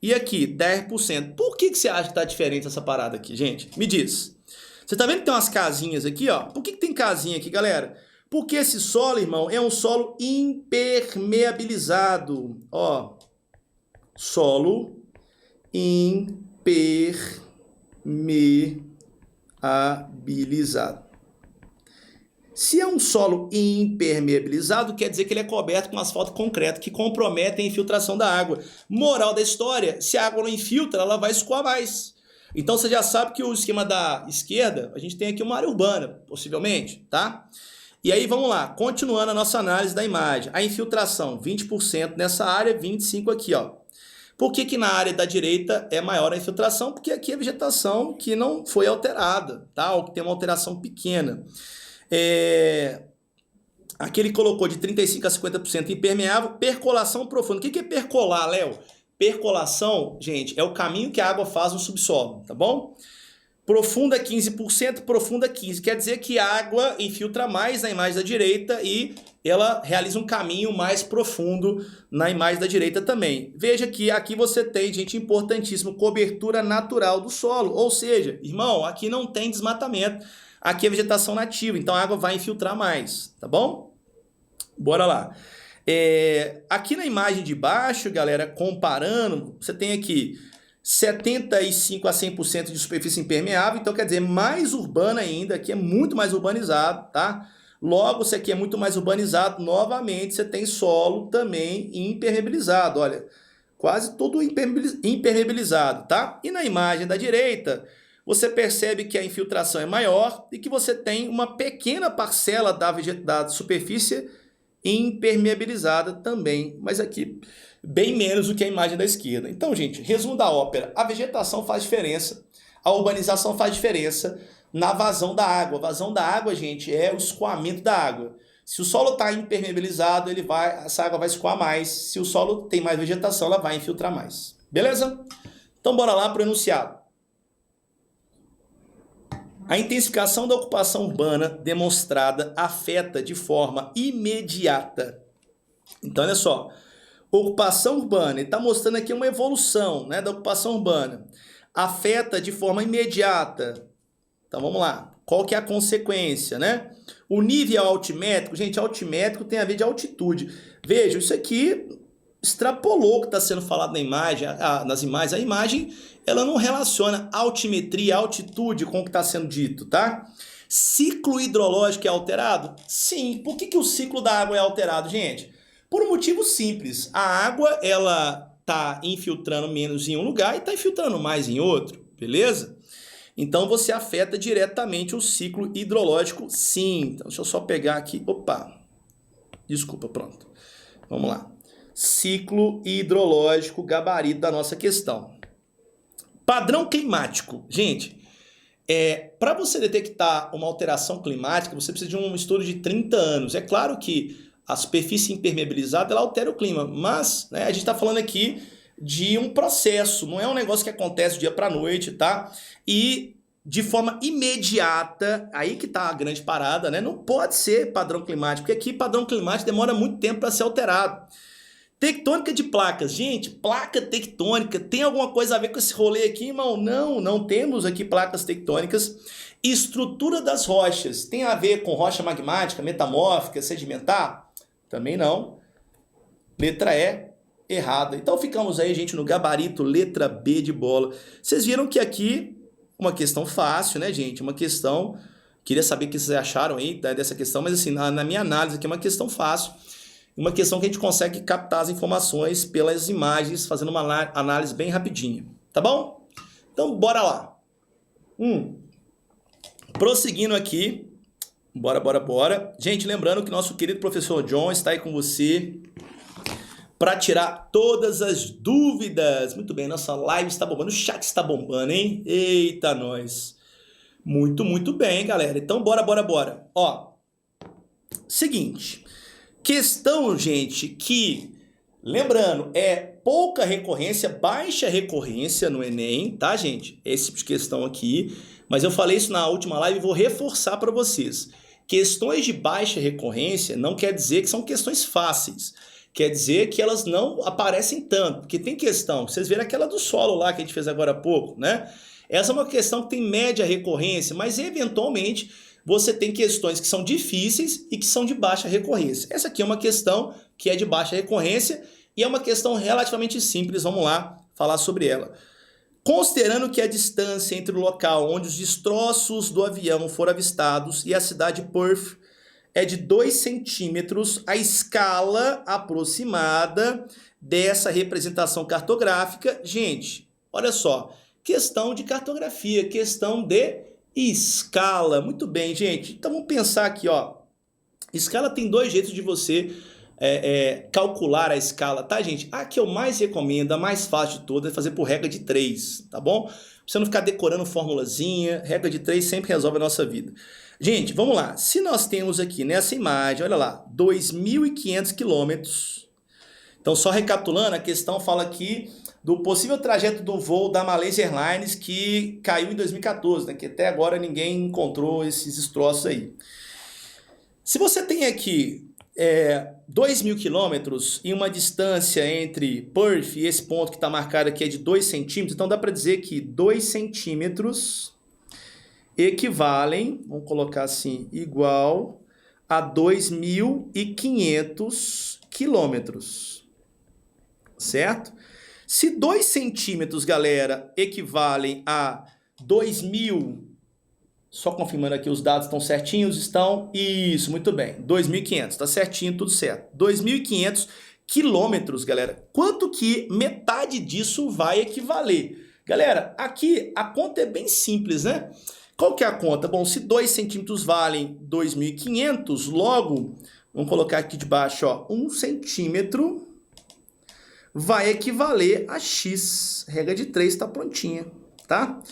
E aqui, 10%. Por que você acha que tá diferente essa parada aqui, gente? Me diz. Você tá vendo que tem umas casinhas aqui, ó? Por que tem casinha aqui, galera? Porque esse solo, irmão, é um solo impermeabilizado. Ó, solo impermeabilizado. Se é um solo impermeabilizado, quer dizer que ele é coberto com asfalto concreto, que compromete a infiltração da água. Moral da história, se a água não infiltra, ela vai escoar mais. Então você já sabe que o esquema da esquerda, a gente tem aqui uma área urbana, possivelmente, tá? E aí vamos lá, continuando a nossa análise da imagem. A infiltração, 20% nessa área, 25% aqui, ó. Por que na área da direita é maior a infiltração? Porque aqui é vegetação que não foi alterada, tá? Ou que tem uma alteração pequena. Aqui ele colocou de 35% a 50% impermeável, percolação profunda. O que é percolar, Léo? Percolação, gente, é o caminho que a água faz no subsolo, tá bom? Profunda 15%, profunda 15%. Quer dizer que a água infiltra mais na imagem da direita e ela realiza um caminho mais profundo na imagem da direita também. Veja que aqui você tem, gente, importantíssimo, cobertura natural do solo. Ou seja, irmão, aqui não tem desmatamento. Aqui é vegetação nativa, então a água vai infiltrar mais, tá bom? Bora lá. Aqui na imagem de baixo, galera, comparando, você tem aqui 75 a 100% de superfície impermeável, então quer dizer, mais urbana ainda, aqui é muito mais urbanizado, tá? Logo, isso aqui é muito mais urbanizado, novamente você tem solo também impermeabilizado, olha, quase tudo impermeabilizado, tá? E na imagem da direita, você percebe que a infiltração é maior e que você tem uma pequena parcela da superfície impermeabilizada também, mas aqui bem menos do que a imagem da esquerda. Então, gente, resumo da ópera, a vegetação faz diferença, a urbanização faz diferença na vazão da água. A vazão da água, gente, é o escoamento da água. Se o solo está impermeabilizado, essa água vai escoar mais. Se o solo tem mais vegetação, ela vai infiltrar mais. Beleza? Então, bora lá para o enunciado. A intensificação da ocupação urbana demonstrada afeta de forma imediata. Então, olha só. Ocupação urbana, ele está mostrando aqui uma evolução, né, da ocupação urbana. Afeta de forma imediata. Então, vamos lá. Qual que é a consequência, né? O nível altimétrico, gente, altimétrico tem a ver de altitude. Veja, isso aqui extrapolou o que está sendo falado na imagem, nas imagens. A imagem, ela não relaciona altimetria, altitude com o que está sendo dito, tá? Ciclo hidrológico é alterado? Sim. Por que o ciclo da água é alterado, gente? Por um motivo simples. A água, ela está infiltrando menos em um lugar e está infiltrando mais em outro, beleza? Então, você afeta diretamente o ciclo hidrológico, sim. Então, deixa eu só pegar aqui. Opa! Desculpa, pronto. Vamos lá. Ciclo hidrológico, gabarito da nossa questão. Padrão climático. Gente, para você detectar uma alteração climática, você precisa de um estudo de 30 anos. É claro que a superfície impermeabilizada ela altera o clima, mas né, a gente está falando aqui de um processo, não é um negócio que acontece do dia para a noite, tá? E de forma imediata, aí que tá a grande parada, né? Não pode ser padrão climático, porque aqui padrão climático demora muito tempo para ser alterado. Tectônica de placas. Gente, placa tectônica tem alguma coisa a ver com esse rolê aqui, irmão? Não, não temos aqui placas tectônicas. Estrutura das rochas. Tem a ver com rocha magmática, metamórfica, sedimentar? Também não. Letra E, errada. Então ficamos aí, gente, no gabarito, letra B de bola. Vocês viram que aqui, uma questão fácil, né, gente? Uma questão... Queria saber o que vocês acharam aí dessa questão, mas assim, na minha análise aqui é uma questão fácil. Uma questão que a gente consegue captar as informações pelas imagens, fazendo uma análise bem rapidinha. Tá bom? Então, bora lá. Prosseguindo aqui. Bora. Gente, lembrando que nosso querido professor John está aí com você para tirar todas as dúvidas. Muito bem, nossa live está bombando, o chat está bombando, hein? Eita, nós. Muito bem, galera. Então, bora. Ó, seguinte. Questão, gente, que, lembrando, é pouca recorrência, baixa recorrência no Enem, tá, gente? Esse tipo de questão aqui. Mas eu falei isso na última live e vou reforçar para vocês. Questões de baixa recorrência não quer dizer que são questões fáceis. Quer dizer que elas não aparecem tanto. Porque tem questão, vocês viram aquela do solo lá que a gente fez agora há pouco, né? Essa é uma questão que tem média recorrência, mas eventualmente você tem questões que são difíceis e que são de baixa recorrência. Essa aqui é uma questão que é de baixa recorrência e é uma questão relativamente simples. Vamos lá falar sobre ela. Considerando que a distância entre o local onde os destroços do avião foram avistados e a cidade de Perth é de 2 centímetros, a escala aproximada dessa representação cartográfica... Gente, olha só, questão de cartografia, questão de escala. Muito bem, gente. Então vamos pensar aqui, ó. Escala tem 2 jeitos de você calcular a escala, tá, gente? A que eu mais recomendo, a mais fácil de todas, é fazer por regra de 3, tá bom? Pra você não ficar decorando formulazinha, regra de 3 sempre resolve a nossa vida. Gente, vamos lá. Se nós temos aqui nessa imagem, olha lá, 2.500 quilômetros. Então, só recapitulando, a questão fala aqui do possível trajeto do voo da Malaysia Airlines que caiu em 2014, né? Que até agora ninguém encontrou esses destroços aí. Se você tem aqui 2.000 quilômetros e uma distância entre Perth e esse ponto que está marcado aqui é de 2 centímetros, então dá para dizer que 2 centímetros equivalem, vamos colocar assim, igual a 2.500 quilômetros, certo? Se 2 centímetros, galera, equivalem a 2.000, só confirmando aqui, os dados estão certinhos, estão, isso, muito bem, 2.500, tá certinho, tudo certo. 2.500 quilômetros, galera, quanto que metade disso vai equivaler? Galera, aqui a conta é bem simples, né? Qual que é a conta? Bom, se 2 centímetros valem 2.500, logo, vamos colocar aqui de baixo, ó, 1 centímetro vai equivaler a x. Regra de 3 está prontinha, tá?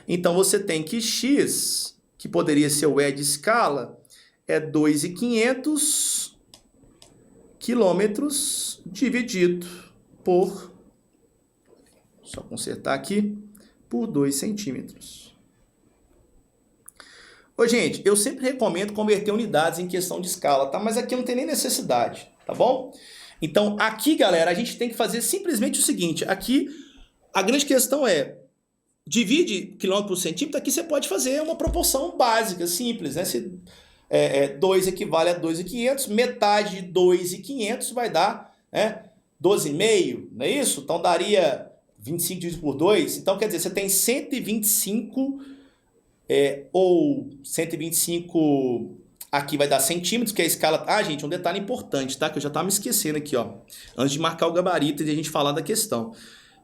Então, você tem que x, que poderia ser o E de escala, é 2.500 quilômetros dividido por, só consertar aqui, por 2 centímetros. Ô, gente, eu sempre recomendo converter unidades em questão de escala, tá? Mas aqui não tem nem necessidade, tá bom? Então, aqui, galera, a gente tem que fazer simplesmente o seguinte. Aqui, a grande questão é, divide quilômetro por centímetro, aqui você pode fazer uma proporção básica, simples, né? Se 2 equivale a 2.500, metade de 2.500 vai dar 12,5, não é isso? Então, daria 25 dividido por 2. Então, quer dizer, você tem 125... ou 125 aqui vai dar centímetros, que é a escala... Ah, gente, um detalhe importante, tá? Que eu já estava me esquecendo aqui, ó. Antes de marcar o gabarito e de a gente falar da questão.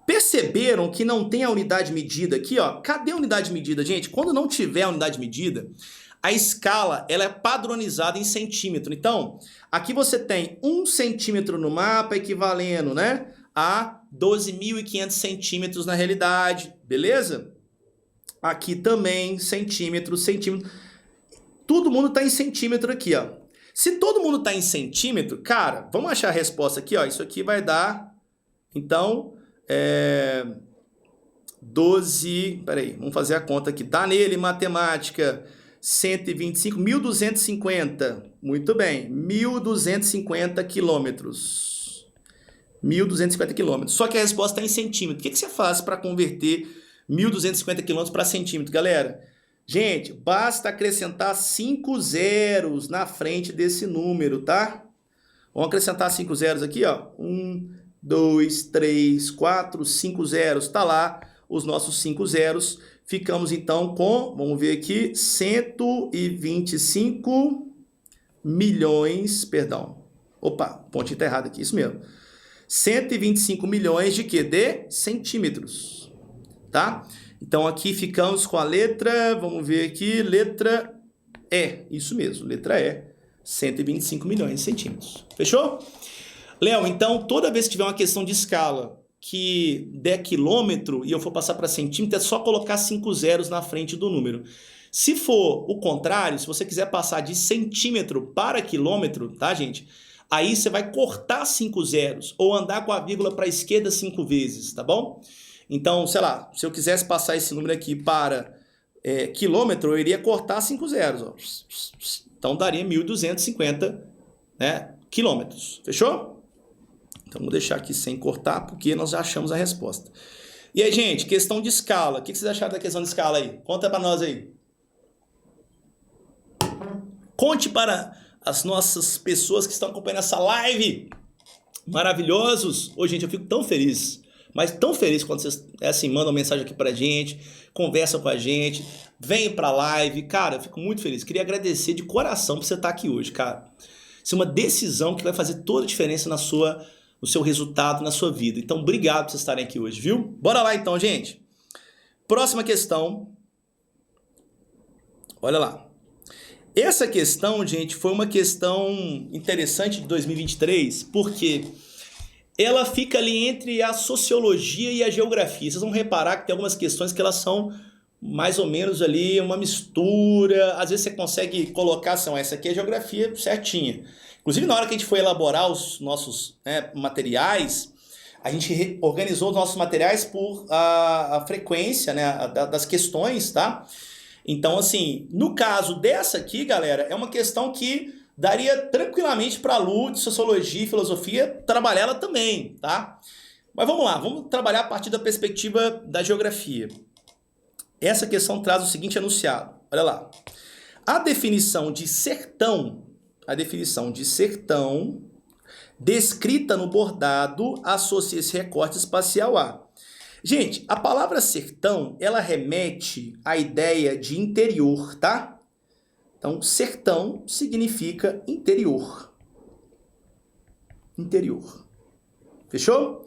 Perceberam que não tem a unidade medida aqui, ó? Cadê a unidade medida, gente? Quando não tiver a unidade medida, a escala, ela é padronizada em centímetro. Então, aqui você tem 1 centímetro no mapa equivalendo, né? A 12.500 centímetros na realidade, beleza? Aqui também, centímetro. Todo mundo está em centímetro aqui, ó. Se todo mundo está em centímetro, cara, vamos achar a resposta aqui, ó. Isso aqui vai dar, então, 12... Peraí, vamos fazer a conta aqui. Tá nele, matemática, 125, 1.250. Muito bem, 1.250 quilômetros. 1.250 quilômetros. Só que a resposta está em centímetro. O que você faz para converter 1.250 quilômetros para centímetro, galera? Gente, basta acrescentar 5 zeros na frente desse número, tá? Vamos acrescentar 5 zeros aqui, ó. 1, 2, 3, 4, 5 zeros. Tá lá os nossos 5 zeros. Ficamos, então, com, vamos ver aqui, 125 milhões, perdão. Opa, pontinho tá errado aqui, isso mesmo. 125 milhões de quê? De centímetros, tá? Então, aqui ficamos com a letra, vamos ver aqui, letra E. Isso mesmo, letra E. 125 milhões de centímetros. Fechou? Léo, então, toda vez que tiver uma questão de escala que der quilômetro e eu for passar para centímetro, é só colocar 5 zeros na frente do número. Se for o contrário, se você quiser passar de centímetro para quilômetro, tá, gente? Aí você vai cortar 5 zeros ou andar com a vírgula para a esquerda 5 vezes, tá bom? Então, sei lá, se eu quisesse passar esse número aqui para quilômetro, eu iria cortar 5 zeros. Ó. Então, daria 1.250, né, quilômetros. Fechou? Então, vou deixar aqui sem cortar, porque nós já achamos a resposta. E aí, gente, questão de escala. O que vocês acharam da questão de escala aí? Conta para nós aí. Conte para as nossas pessoas que estão acompanhando essa live. Maravilhosos. Ô, gente, eu fico tão feliz. Mas tão feliz quando vocês mandam mensagem aqui pra gente, conversam com a gente, vêm pra live. Cara, eu fico muito feliz. Queria agradecer de coração por você estar aqui hoje, cara. Isso é uma decisão que vai fazer toda a diferença no seu resultado, na sua vida. Então, obrigado por vocês estarem aqui hoje, viu? Bora lá então, gente. Próxima questão. Olha lá. Essa questão, gente, foi uma questão interessante de 2023, porque ela fica ali entre a sociologia e a geografia. Vocês vão reparar que tem algumas questões que elas são mais ou menos ali uma mistura. Às vezes você consegue colocar, essa aqui é a geografia certinha. Inclusive, na hora que a gente foi elaborar os nossos materiais, a gente organizou os nossos materiais por a frequência, né, das questões, tá? Então, assim, no caso dessa aqui, galera, é uma questão que daria tranquilamente para a Lu de Sociologia e Filosofia trabalhar ela também, tá? Mas vamos lá, vamos trabalhar a partir da perspectiva da geografia. Essa questão traz o seguinte enunciado, olha lá. A definição de sertão descrita no bordado associa esse recorte espacial a... Gente, a palavra sertão, ela remete à ideia de interior, tá? Então, sertão significa interior. Interior. Fechou?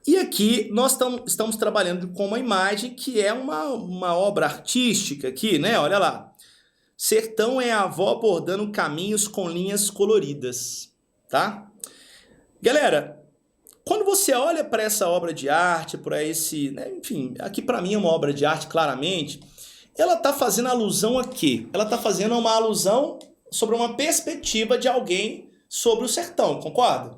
E aqui nós estamos trabalhando com uma imagem que é uma obra artística aqui, né? Olha lá. Sertão é a avó bordando caminhos com linhas coloridas, tá? Galera, quando você olha para essa obra de arte, para esse... né, enfim, aqui para mim é uma obra de arte, claramente... ela está fazendo alusão a quê? Ela está fazendo uma alusão sobre uma perspectiva de alguém sobre o sertão, concorda?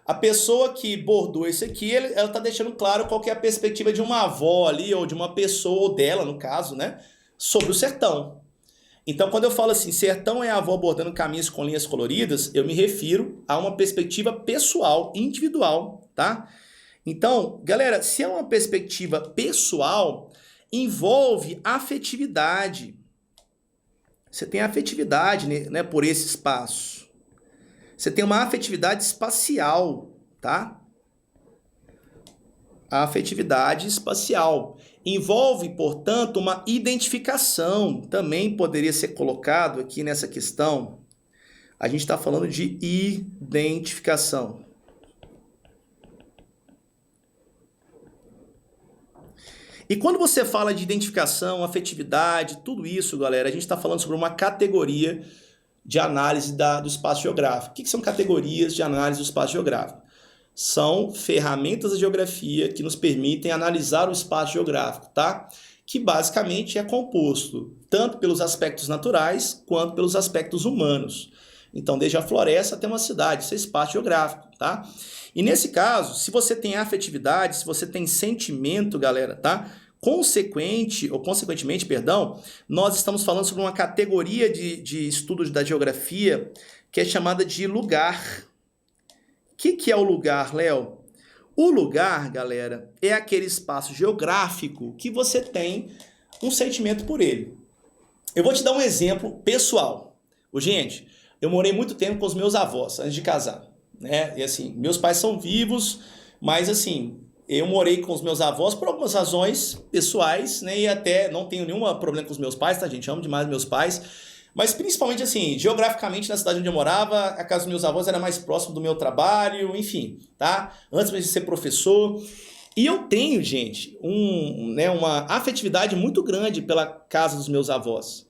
A pessoa que bordou isso aqui, ela está deixando claro qual que é a perspectiva de uma avó ali, ou de uma pessoa, ou dela, no caso, né? Sobre o sertão. Então, quando eu falo assim, sertão é a avó bordando caminhos com linhas coloridas, eu me refiro a uma perspectiva pessoal, individual, tá? Então, galera, se é uma perspectiva pessoal... envolve afetividade. Você tem afetividade, né, por esse espaço. Você tem uma afetividade espacial, tá? A afetividade espacial. Envolve, portanto, uma identificação. Também poderia ser colocado aqui nessa questão. A gente está falando de identificação. E quando você fala de identificação, afetividade, tudo isso, galera, a gente está falando sobre uma categoria de análise do espaço geográfico. O que são categorias de análise do espaço geográfico? São ferramentas da geografia que nos permitem analisar o espaço geográfico, tá? Que basicamente é composto tanto pelos aspectos naturais quanto pelos aspectos humanos. Então, desde a floresta até uma cidade, isso é espaço geográfico, tá? E nesse caso, se você tem afetividade, se você tem sentimento, galera, tá? Consequentemente, nós estamos falando sobre uma categoria de estudos da geografia que é chamada de lugar. O que é o lugar, Léo? O lugar, galera, é aquele espaço geográfico que você tem um sentimento por ele. Eu vou te dar um exemplo pessoal. Gente, eu morei muito tempo com os meus avós antes de casar, né? E assim, meus pais são vivos, mas assim, eu morei com os meus avós por algumas razões pessoais, né? E até não tenho nenhum problema com os meus pais, tá, gente? Amo demais meus pais. Mas principalmente assim, geograficamente na cidade onde eu morava, a casa dos meus avós era mais próximo do meu trabalho, enfim, tá? Antes mesmo de ser professor. E eu tenho, gente, uma afetividade muito grande pela casa dos meus avós.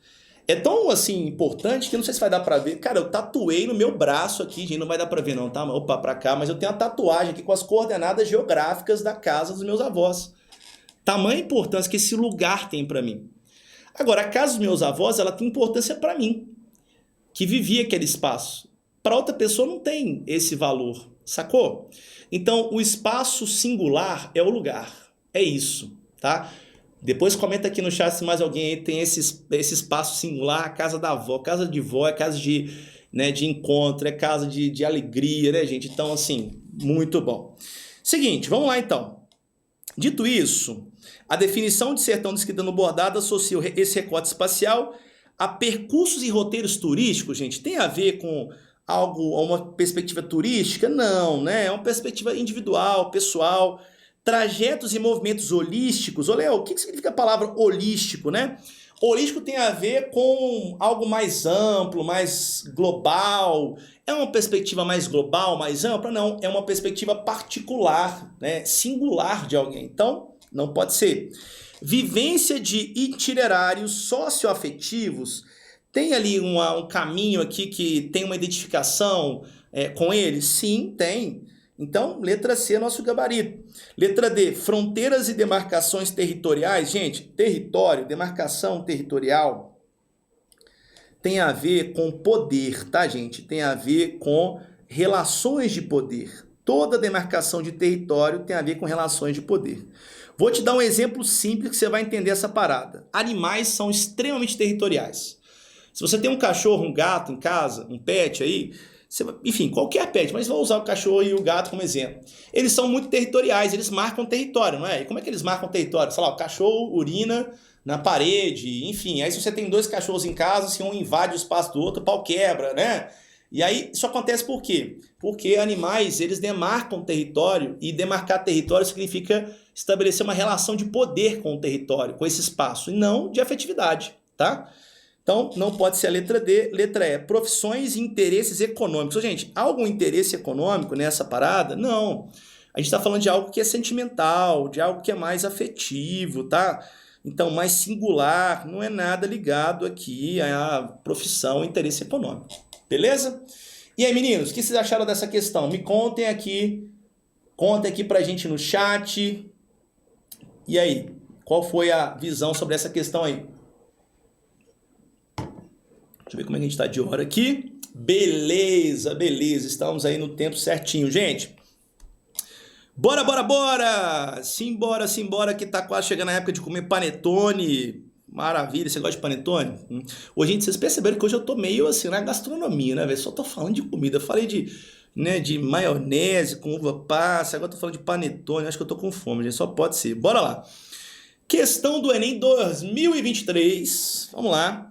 É tão, assim, importante que não sei se vai dar pra ver. Cara, eu tatuei no meu braço aqui, gente, não vai dar pra ver não, tá? Opa, pra cá. Mas eu tenho uma tatuagem aqui com as coordenadas geográficas da casa dos meus avós. Tamanha importância que esse lugar tem pra mim. Agora, a casa dos meus avós, ela tem importância pra mim, que vivia aquele espaço. Pra outra pessoa não tem esse valor, sacou? Então, o espaço singular é o lugar. É isso, tá? Depois comenta aqui no chat se mais alguém aí tem esse espaço singular, a casa da avó. Casa de vó é casa de encontro, é casa de alegria, né, gente? Então, assim, muito bom. Seguinte, vamos lá então. Dito isso, a definição de sertão descrita no bordado associa esse recorte espacial a percursos e roteiros turísticos, gente. Tem a ver com algo, uma perspectiva turística? Não, né? É uma perspectiva individual, pessoal. Trajetos e movimentos holísticos. Ô, Léo, o que significa a palavra holístico, né? Holístico tem a ver com algo mais amplo, mais global. É uma perspectiva mais global, mais ampla? Não, é uma perspectiva particular, né? Singular de alguém. Então, não pode ser. Vivência de itinerários socioafetivos. Tem ali um caminho aqui que tem uma identificação com ele? Sim, tem. Então, letra C é nosso gabarito. Letra D, fronteiras e demarcações territoriais. Gente, território, demarcação territorial tem a ver com poder, tá, gente? Tem a ver com relações de poder. Toda demarcação de território tem a ver com relações de poder. Vou te dar um exemplo simples que você vai entender essa parada. Animais são extremamente territoriais. Se você tem um cachorro, um gato em casa, um pet aí, enfim, qualquer pet, mas vou usar o cachorro e o gato como exemplo. Eles são muito territoriais, eles marcam território, não é? E como é que eles marcam território? Sei lá, o cachorro urina na parede, enfim. Aí se você tem 2 cachorros em casa, se um invade o espaço do outro, o pau quebra, né? E aí isso acontece por quê? Porque animais, eles demarcam território, e demarcar território significa estabelecer uma relação de poder com o território, com esse espaço, e não de afetividade, tá? Então, não pode ser a letra D. Letra E, profissões e interesses econômicos. Gente, há algum interesse econômico nessa parada? Não. A gente está falando de algo que é sentimental, de algo que é mais afetivo, tá? Então, mais singular, não é nada ligado aqui à profissão e interesse econômico. Beleza? E aí, meninos, o que vocês acharam dessa questão? Me contem aqui pra gente no chat. E aí, qual foi a visão sobre essa questão aí? Deixa eu ver como é que a gente está de hora aqui. Beleza, beleza. Estamos aí no tempo certinho, gente. Bora, bora, bora! Simbora, simbora, que tá quase chegando a época de comer panetone. Maravilha, você gosta de panetone? Hoje, gente, vocês perceberam que hoje eu tô meio assim na gastronomia, né, velho? Só tô falando de comida. Eu falei de maionese com uva passa, agora tô falando de panetone. Acho que eu tô com fome, gente. Só pode ser. Bora lá. Questão do Enem 2023. Vamos lá.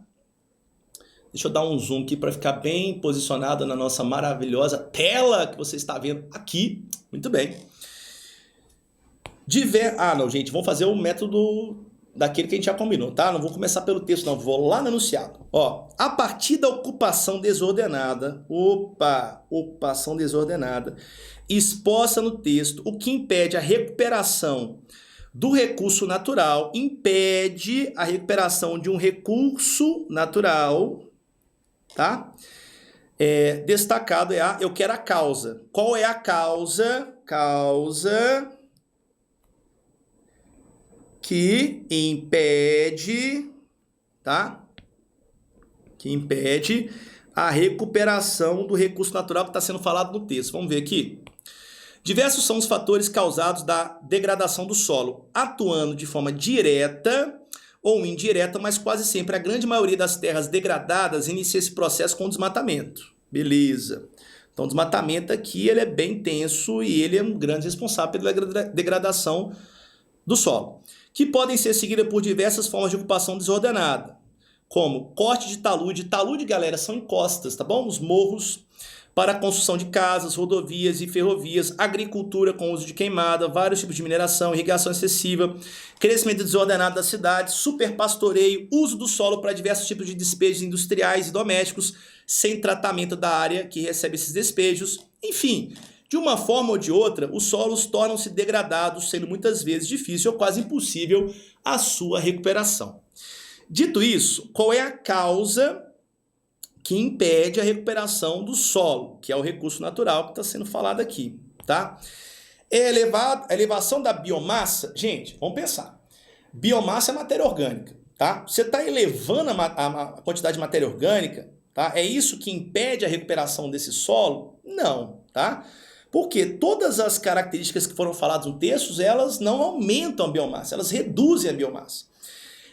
Deixa eu dar um zoom aqui para ficar bem posicionado na nossa maravilhosa tela que você está vendo aqui. Muito bem. Não, gente, vamos fazer o método daquele que a gente já combinou, tá? Não vou começar pelo texto, não. Vou lá no enunciado. Ó, a partir da ocupação desordenada, ocupação desordenada, exposta no texto, o que impede a recuperação do recurso natural, impede a recuperação de um recurso natural, tá? Destacado é eu quero a causa. Qual é a causa? Causa que impede, tá? Que impede a recuperação do recurso natural que está sendo falado no texto. Vamos ver aqui. Diversos são os fatores causados da degradação do solo, atuando de forma direta ou indireta, mas quase sempre a grande maioria das terras degradadas inicia esse processo com desmatamento. Beleza. Então, o desmatamento aqui ele é bem intenso e ele é um grande responsável pela degradação do solo, que podem ser seguidas por diversas formas de ocupação desordenada, como corte de talude. Talude, galera, são encostas, tá bom? Os morros, para a construção de casas, rodovias e ferrovias, agricultura com uso de queimada, vários tipos de mineração, irrigação excessiva, crescimento desordenado das cidades, superpastoreio, uso do solo para diversos tipos de despejos industriais e domésticos, sem tratamento da área que recebe esses despejos. Enfim, de uma forma ou de outra, os solos tornam-se degradados, sendo muitas vezes difícil ou quase impossível a sua recuperação. Dito isso, qual é a causa que impede a recuperação do solo, que é o recurso natural que está sendo falado aqui, tá? A elevação da biomassa, gente, vamos pensar. Biomassa é matéria orgânica, tá? Você está elevando a quantidade de matéria orgânica, tá? É isso que impede a recuperação desse solo? Não, tá? Porque todas as características que foram faladas no texto, elas não aumentam a biomassa, elas reduzem a biomassa.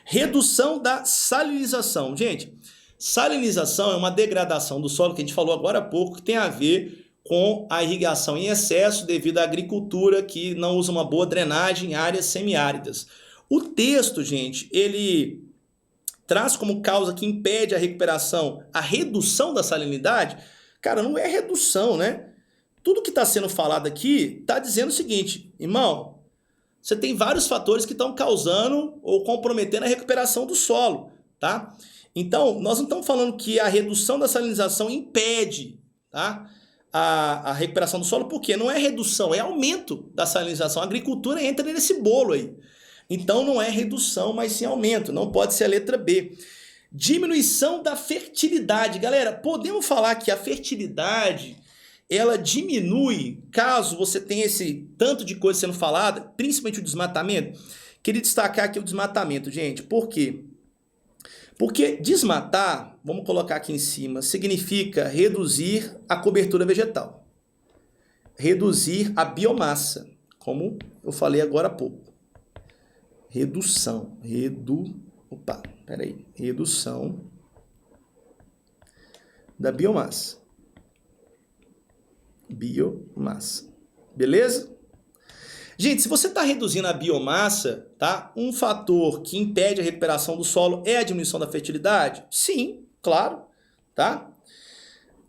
Redução da salinização. Gente, salinização é uma degradação do solo, que a gente falou agora há pouco, que tem a ver com a irrigação em excesso devido à agricultura que não usa uma boa drenagem em áreas semiáridas. O texto, gente, ele traz como causa que impede a recuperação a redução da salinidade. Cara, não é redução, né? Tudo que está sendo falado aqui está dizendo o seguinte, irmão, você tem vários fatores que estão causando ou comprometendo a recuperação do solo, tá? Então, nós não estamos falando que a redução da salinização impede, tá, a recuperação do solo, porque não é redução, é aumento da salinização. A agricultura entra nesse bolo aí. Então, não é redução, mas sim aumento. Não pode ser a letra B. Diminuição da fertilidade. Galera, podemos falar que a fertilidade ela diminui caso você tenha esse tanto de coisa sendo falada, principalmente o desmatamento. Queria destacar aqui o desmatamento, gente. Por quê? Porque desmatar, vamos colocar aqui em cima, significa reduzir a cobertura vegetal. Reduzir a biomassa, como eu falei agora há pouco. Redução. Redução da biomassa. Biomassa. Beleza? Gente, se você está reduzindo a biomassa, tá? Um fator que impede a recuperação do solo é a diminuição da fertilidade? Sim, claro, tá?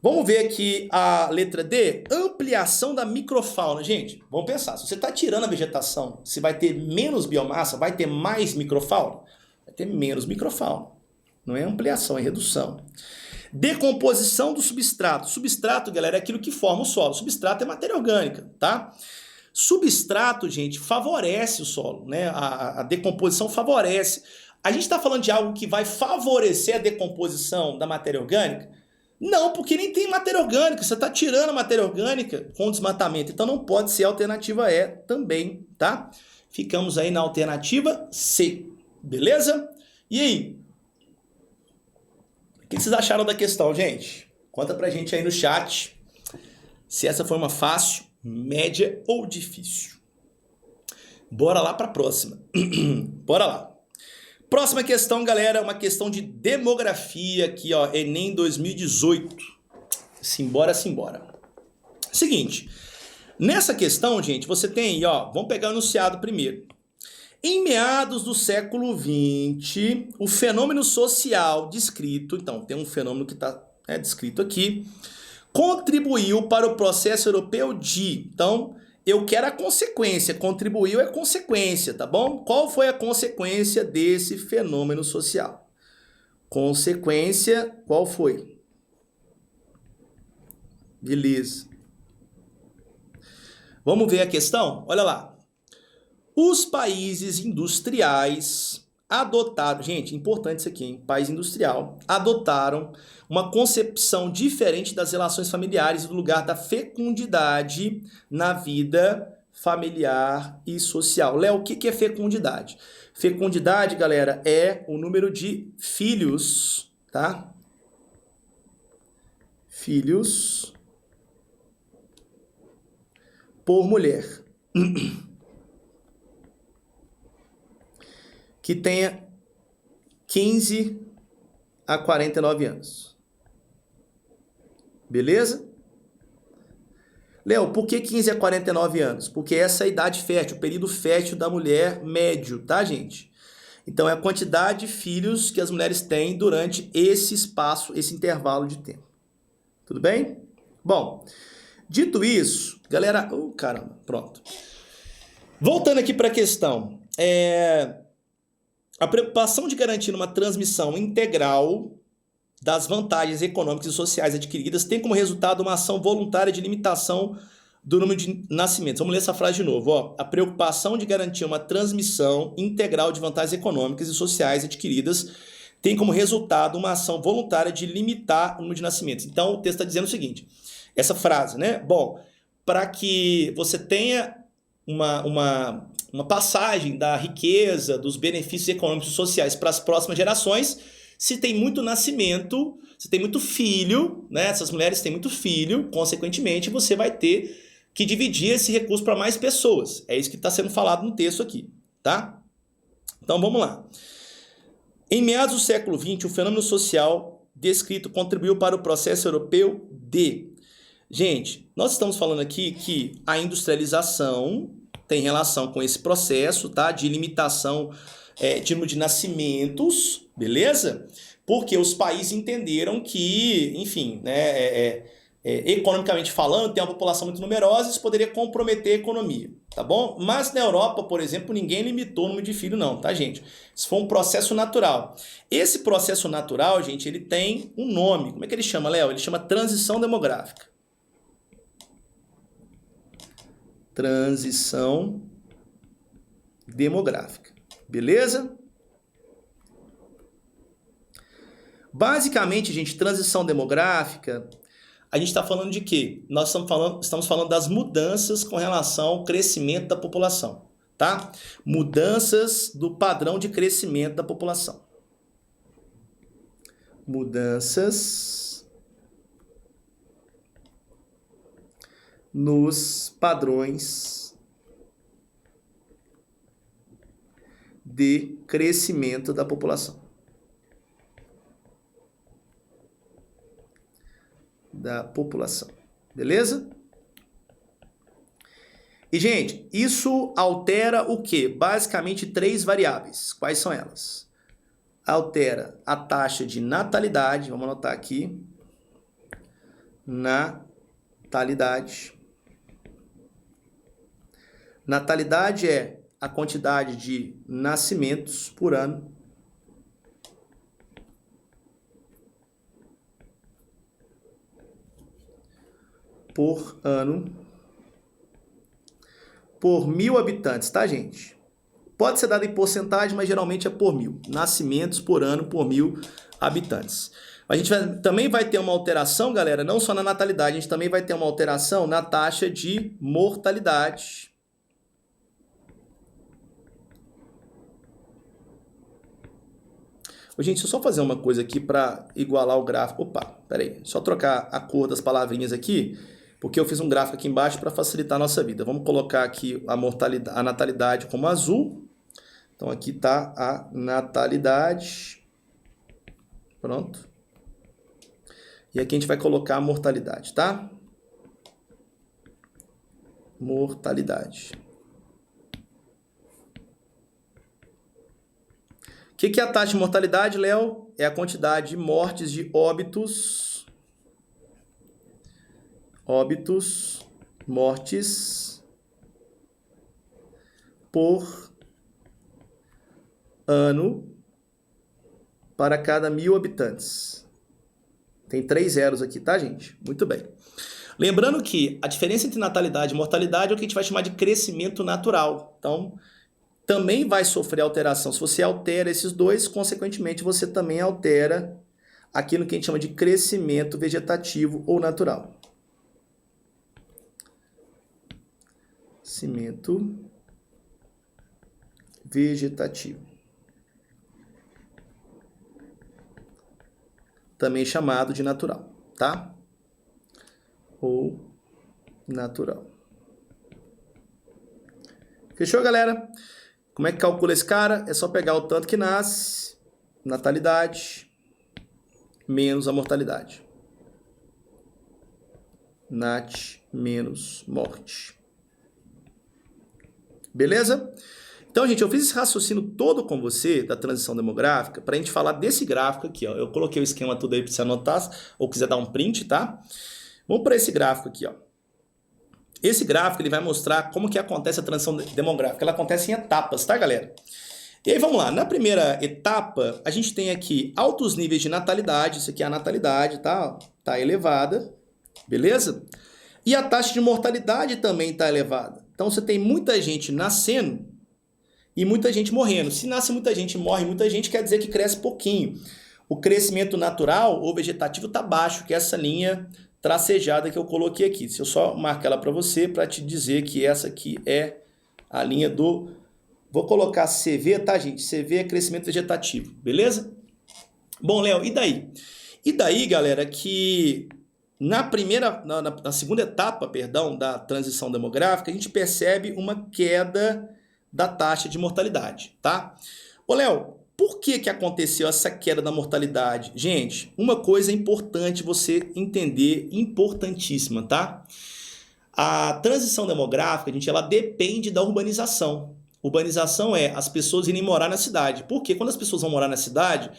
Vamos ver aqui a letra D, ampliação da microfauna. Gente, vamos pensar, se você está tirando a vegetação, se vai ter menos biomassa, vai ter mais microfauna? Vai ter menos microfauna. Não é ampliação, é redução. Decomposição do substrato. Substrato, galera, é aquilo que forma o solo. Substrato é matéria orgânica, tá? Substrato, gente, favorece o solo, né? A decomposição favorece. A gente está falando de algo que vai favorecer a decomposição da matéria orgânica? Não, porque nem tem matéria orgânica. Você está tirando a matéria orgânica com desmatamento. Então não pode ser a alternativa E também, tá? Ficamos aí na alternativa C, beleza? E aí? O que vocês acharam da questão, gente? Conta pra gente aí no chat se essa foi uma fácil, média ou difícil. Bora lá para a próxima. Bora lá. Próxima questão, galera, uma questão de demografia aqui, ó, Enem 2018. Simbora, simbora. Seguinte, nessa questão, gente, você tem, ó, vamos pegar o enunciado primeiro. Em meados do século XX, o fenômeno social descrito, então tem um fenômeno que está descrito aqui, contribuiu para o processo europeu de... Então, eu quero a consequência. Contribuiu é consequência, tá bom? Qual foi a consequência desse fenômeno social? Consequência, qual foi? Beleza. Vamos ver a questão? Olha lá. Os países industriais adotaram... Gente, importante isso aqui, hein? País industrial. Adotaram uma concepção diferente das relações familiares do lugar da fecundidade na vida familiar e social. Léo, o que é fecundidade? Fecundidade, galera, é o número de filhos, tá? Filhos por mulher. Que tenha 15 a 49 anos. Beleza? Léo, por que 15 a 49 anos? Porque essa é a idade fértil, o período fértil da mulher médio, tá, gente? Então é a quantidade de filhos que as mulheres têm durante esse espaço, esse intervalo de tempo. Tudo bem? Bom, dito isso, galera... caramba, pronto. Voltando aqui para a questão. A preocupação de garantir uma transmissão integral das vantagens econômicas e sociais adquiridas tem como resultado uma ação voluntária de limitação do número de nascimentos. Vamos ler essa frase de novo. Ó. A preocupação de garantir uma transmissão integral de vantagens econômicas e sociais adquiridas tem como resultado uma ação voluntária de limitar o número de nascimentos. Então, o texto está dizendo o seguinte, essa frase, né? Bom, para que você tenha uma passagem da riqueza, dos benefícios econômicos e sociais para as próximas gerações, se tem muito nascimento, se tem muito filho, né? Essas mulheres têm muito filho, consequentemente você vai ter que dividir esse recurso para mais pessoas. É isso que está sendo falado no texto aqui, tá? Então vamos lá. Em meados do século XX, o fenômeno social descrito contribuiu para o processo europeu de... Gente, nós estamos falando aqui que a industrialização tem relação com esse processo, tá? De limitação de número de nascimentos, beleza? Porque os países entenderam que, enfim, né, economicamente falando, tem uma população muito numerosa, isso poderia comprometer a economia, tá bom? Mas na Europa, por exemplo, ninguém limitou o número de filhos não, tá, gente? Isso foi um processo natural. Esse processo natural, gente, ele tem um nome. Como é que ele chama, Léo? Ele chama transição demográfica. Transição demográfica. Beleza? Basicamente, gente, transição demográfica, a gente está falando de quê? Nós estamos falando das mudanças com relação ao crescimento da população, tá? Mudanças do padrão de crescimento da população. Mudanças nos padrões de crescimento da população. da população. Beleza? E, gente, isso altera o quê? Basicamente 3 variáveis. Quais são elas? Altera a taxa de natalidade, vamos anotar aqui. Natalidade. Natalidade é a quantidade de nascimentos por ano. Por ano. Por 1.000 habitantes, tá, gente? Pode ser dado em porcentagem, mas geralmente é por 1.000. Nascimentos por ano por 1.000 habitantes. A gente também vai ter uma alteração, galera, não só na natalidade, a gente também vai ter uma alteração na taxa de mortalidade. Gente, deixa eu só fazer uma coisa aqui para igualar o gráfico. Opa, peraí, só trocar a cor das palavrinhas aqui, porque eu fiz um gráfico aqui embaixo para facilitar a nossa vida. Vamos colocar aqui a natalidade como azul. Então aqui está a natalidade. Pronto. E aqui a gente vai colocar a mortalidade, tá? Mortalidade. O que é a taxa de mortalidade, Léo? É a quantidade de mortes de óbitos, mortes por ano para cada 1.000 habitantes. Tem 3 zeros aqui, tá, gente? Muito bem. Lembrando que a diferença entre natalidade e mortalidade é o que a gente vai chamar de crescimento natural. Então, também vai sofrer alteração. Se você altera esses dois, consequentemente, você também altera aquilo que a gente chama de crescimento vegetativo ou natural. Crescimento vegetativo. Também chamado de natural, tá? Ou natural. Fechou, galera? Como é que calcula esse cara? É só pegar o tanto que nasce, natalidade, menos a mortalidade. Nat menos morte. Beleza? Então, gente, eu fiz esse raciocínio todo com você da transição demográfica para a gente falar desse gráfico aqui, ó. Eu coloquei o esquema tudo aí para você anotar ou quiser dar um print, tá? Vamos para esse gráfico aqui, ó. Esse gráfico ele vai mostrar como que acontece a transição demográfica. Ela acontece em etapas, tá, galera? E aí, vamos lá. Na primeira etapa, a gente tem aqui altos níveis de natalidade. Isso aqui é a natalidade, tá? Tá elevada, beleza? E a taxa de mortalidade também tá elevada. Então, você tem muita gente nascendo e muita gente morrendo. Se nasce muita gente e morre muita gente, quer dizer que cresce pouquinho. O crescimento natural ou vegetativo tá baixo, que é essa linha tracejada que eu coloquei aqui. Se eu só marcar ela para você, para te dizer que essa aqui é a linha do... Vou colocar CV, tá, gente? CV é crescimento vegetativo, beleza? Bom, Léo, e daí? E daí, galera, que na segunda etapa, perdão, da transição demográfica, a gente percebe uma queda da taxa de mortalidade, tá? Ô, Léo, por que aconteceu essa queda da mortalidade? Gente, uma coisa importante você entender, importantíssima, tá? A transição demográfica, gente, ela depende da urbanização. Urbanização é as pessoas irem morar na cidade. Porque quando as pessoas vão morar na cidade,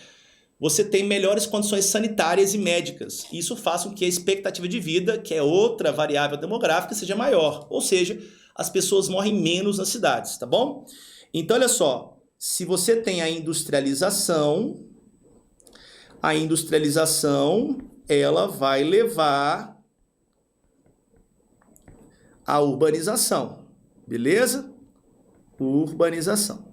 você tem melhores condições sanitárias e médicas. Isso faz com que a expectativa de vida, que é outra variável demográfica, seja maior. Ou seja, as pessoas morrem menos nas cidades, tá bom? Então, olha só. Se você tem a industrialização ela vai levar à urbanização, beleza? Urbanização.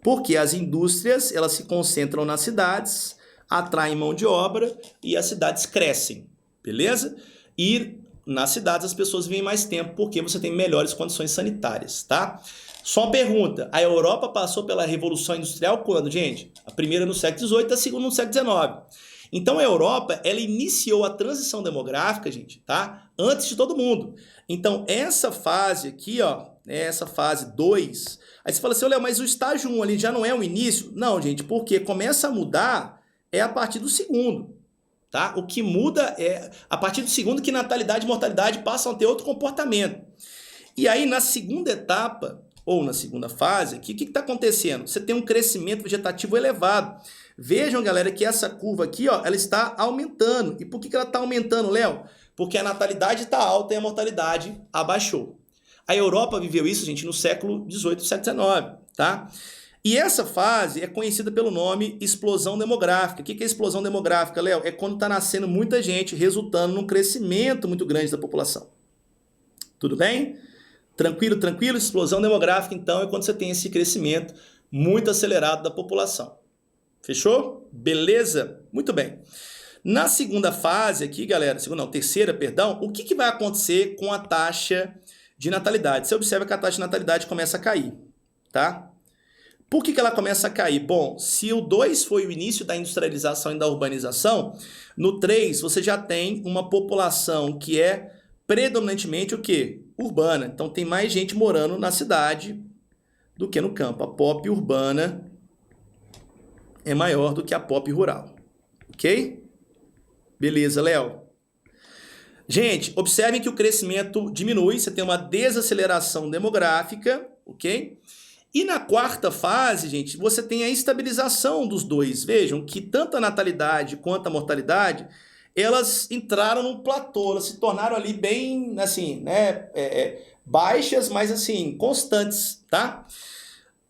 Porque as indústrias, elas se concentram nas cidades, atraem mão de obra e as cidades crescem, beleza? E nas cidades as pessoas vivem mais tempo porque você tem melhores condições sanitárias, tá? Só uma pergunta, a Europa passou pela Revolução Industrial quando, gente? A primeira no século XVIII, a segunda no século XIX. Então a Europa, ela iniciou a transição demográfica, gente, tá? Antes de todo mundo. Então essa fase aqui, ó, essa fase 2, aí você fala assim, olha, mas o estágio 1 ali já não é o início? Não, gente, porque começa a mudar a partir do segundo. tá? O que muda é, a partir do segundo, que natalidade e mortalidade passam a ter outro comportamento. E aí, na segunda etapa, ou na segunda fase, o que está acontecendo? Você tem um crescimento vegetativo elevado. Vejam, galera, que essa curva aqui, ó, ela está aumentando. E por que ela está aumentando, Léo? Porque a natalidade está alta e a mortalidade abaixou. A Europa viveu isso, gente, no século XVIII, século XIX, tá? E essa fase é conhecida pelo nome explosão demográfica. O que é explosão demográfica, Léo? É quando está nascendo muita gente, resultando num crescimento muito grande da população. Tudo bem? Tranquilo, tranquilo? Explosão demográfica, então, é quando você tem esse crescimento muito acelerado da população. Fechou? Beleza? Muito bem. Na segunda fase aqui, galera, terceira, perdão, o que vai acontecer com a taxa de natalidade? Você observa que a taxa de natalidade começa a cair, tá? Por que ela começa a cair? Bom, se o 2 foi o início da industrialização e da urbanização, no 3 você já tem uma população que é predominantemente o quê? Urbana. Então tem mais gente morando na cidade do que no campo. A pop urbana é maior do que a pop rural. Ok? Beleza, Léo? Gente, observem que o crescimento diminui, você tem uma desaceleração demográfica, ok? E na quarta fase, gente, você tem a estabilização dos dois. Vejam que tanto a natalidade quanto a mortalidade, elas entraram num platô, elas se tornaram ali bem, assim, né, baixas, mas assim, constantes, tá?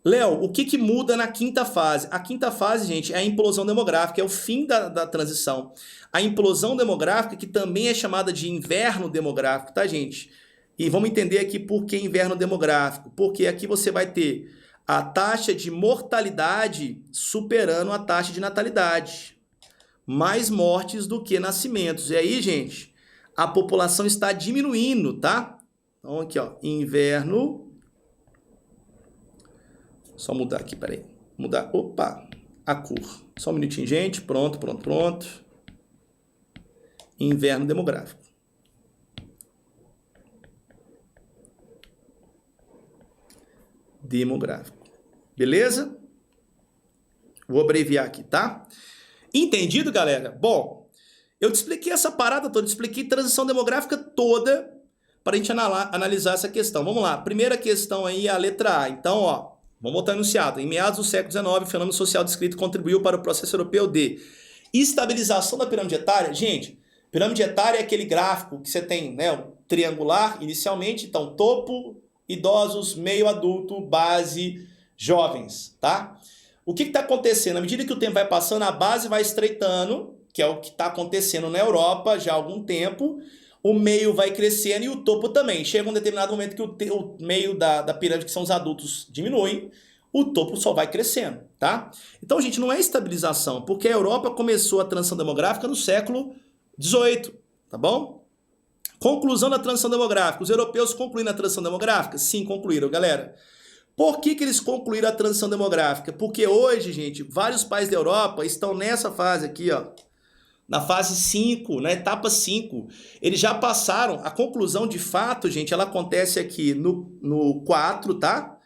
Léo, o que muda na quinta fase? A quinta fase, gente, é a implosão demográfica, é o fim da transição. A implosão demográfica, que também é chamada de inverno demográfico, tá, gente? E vamos entender aqui por que inverno demográfico. Porque aqui você vai ter a taxa de mortalidade superando a taxa de natalidade. Mais mortes do que nascimentos. E aí, gente, a população está diminuindo, tá? Então, aqui, ó, inverno. Só mudar aqui, peraí. Mudar, opa, a cor. Só um minutinho, gente. Pronto, pronto, pronto. Inverno demográfico. Demográfico. Beleza? Vou abreviar aqui, tá? Entendido, galera? Bom, eu te expliquei essa parada toda, te expliquei transição demográfica toda para a gente analisar essa questão. Vamos lá. Primeira questão aí é a letra A. Então, ó, vamos voltar ao enunciado. Em meados do século XIX, o fenômeno social descrito contribuiu para o processo europeu de estabilização da pirâmide etária. Gente, pirâmide etária é aquele gráfico que você tem, né, um triangular inicialmente, então topo, idosos, meio adulto, base, jovens, tá? O que está acontecendo? À medida que o tempo vai passando, a base vai estreitando, que é o que está acontecendo na Europa já há algum tempo, o meio vai crescendo e o topo também. Chega um determinado momento que o meio da pirâmide, que são os adultos, diminui, o topo só vai crescendo, tá? Então, gente, não é estabilização, porque a Europa começou a transição demográfica no século XVIII, tá bom? Conclusão da transição demográfica. Os europeus concluíram a transição demográfica? Sim, concluíram, galera. Por que eles concluíram a transição demográfica? Porque hoje, gente, vários países da Europa estão nessa fase aqui, ó. Na fase 5, na etapa 5. Eles já passaram, a conclusão de fato, gente, ela acontece aqui no 4, tá?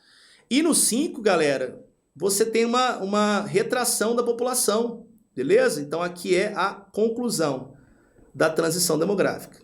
E no 5, galera, você tem uma retração da população, beleza? Então aqui é a conclusão da transição demográfica,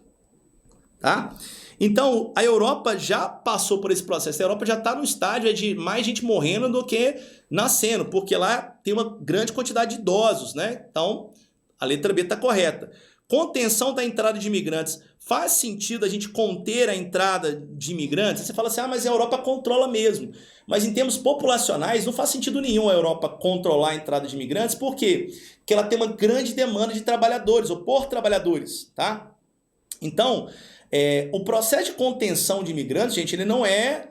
tá? Então, a Europa já passou por esse processo. A Europa já está no estágio de mais gente morrendo do que nascendo, porque lá tem uma grande quantidade de idosos, né? Então, a letra B está correta. Contenção da entrada de imigrantes. Faz sentido a gente conter a entrada de imigrantes? Você fala assim, mas a Europa controla mesmo. Mas em termos populacionais, não faz sentido nenhum a Europa controlar a entrada de imigrantes. Por quê? Porque ela tem uma grande demanda de trabalhadores, ou por trabalhadores, tá? Então, o processo de contenção de imigrantes, gente, ele não é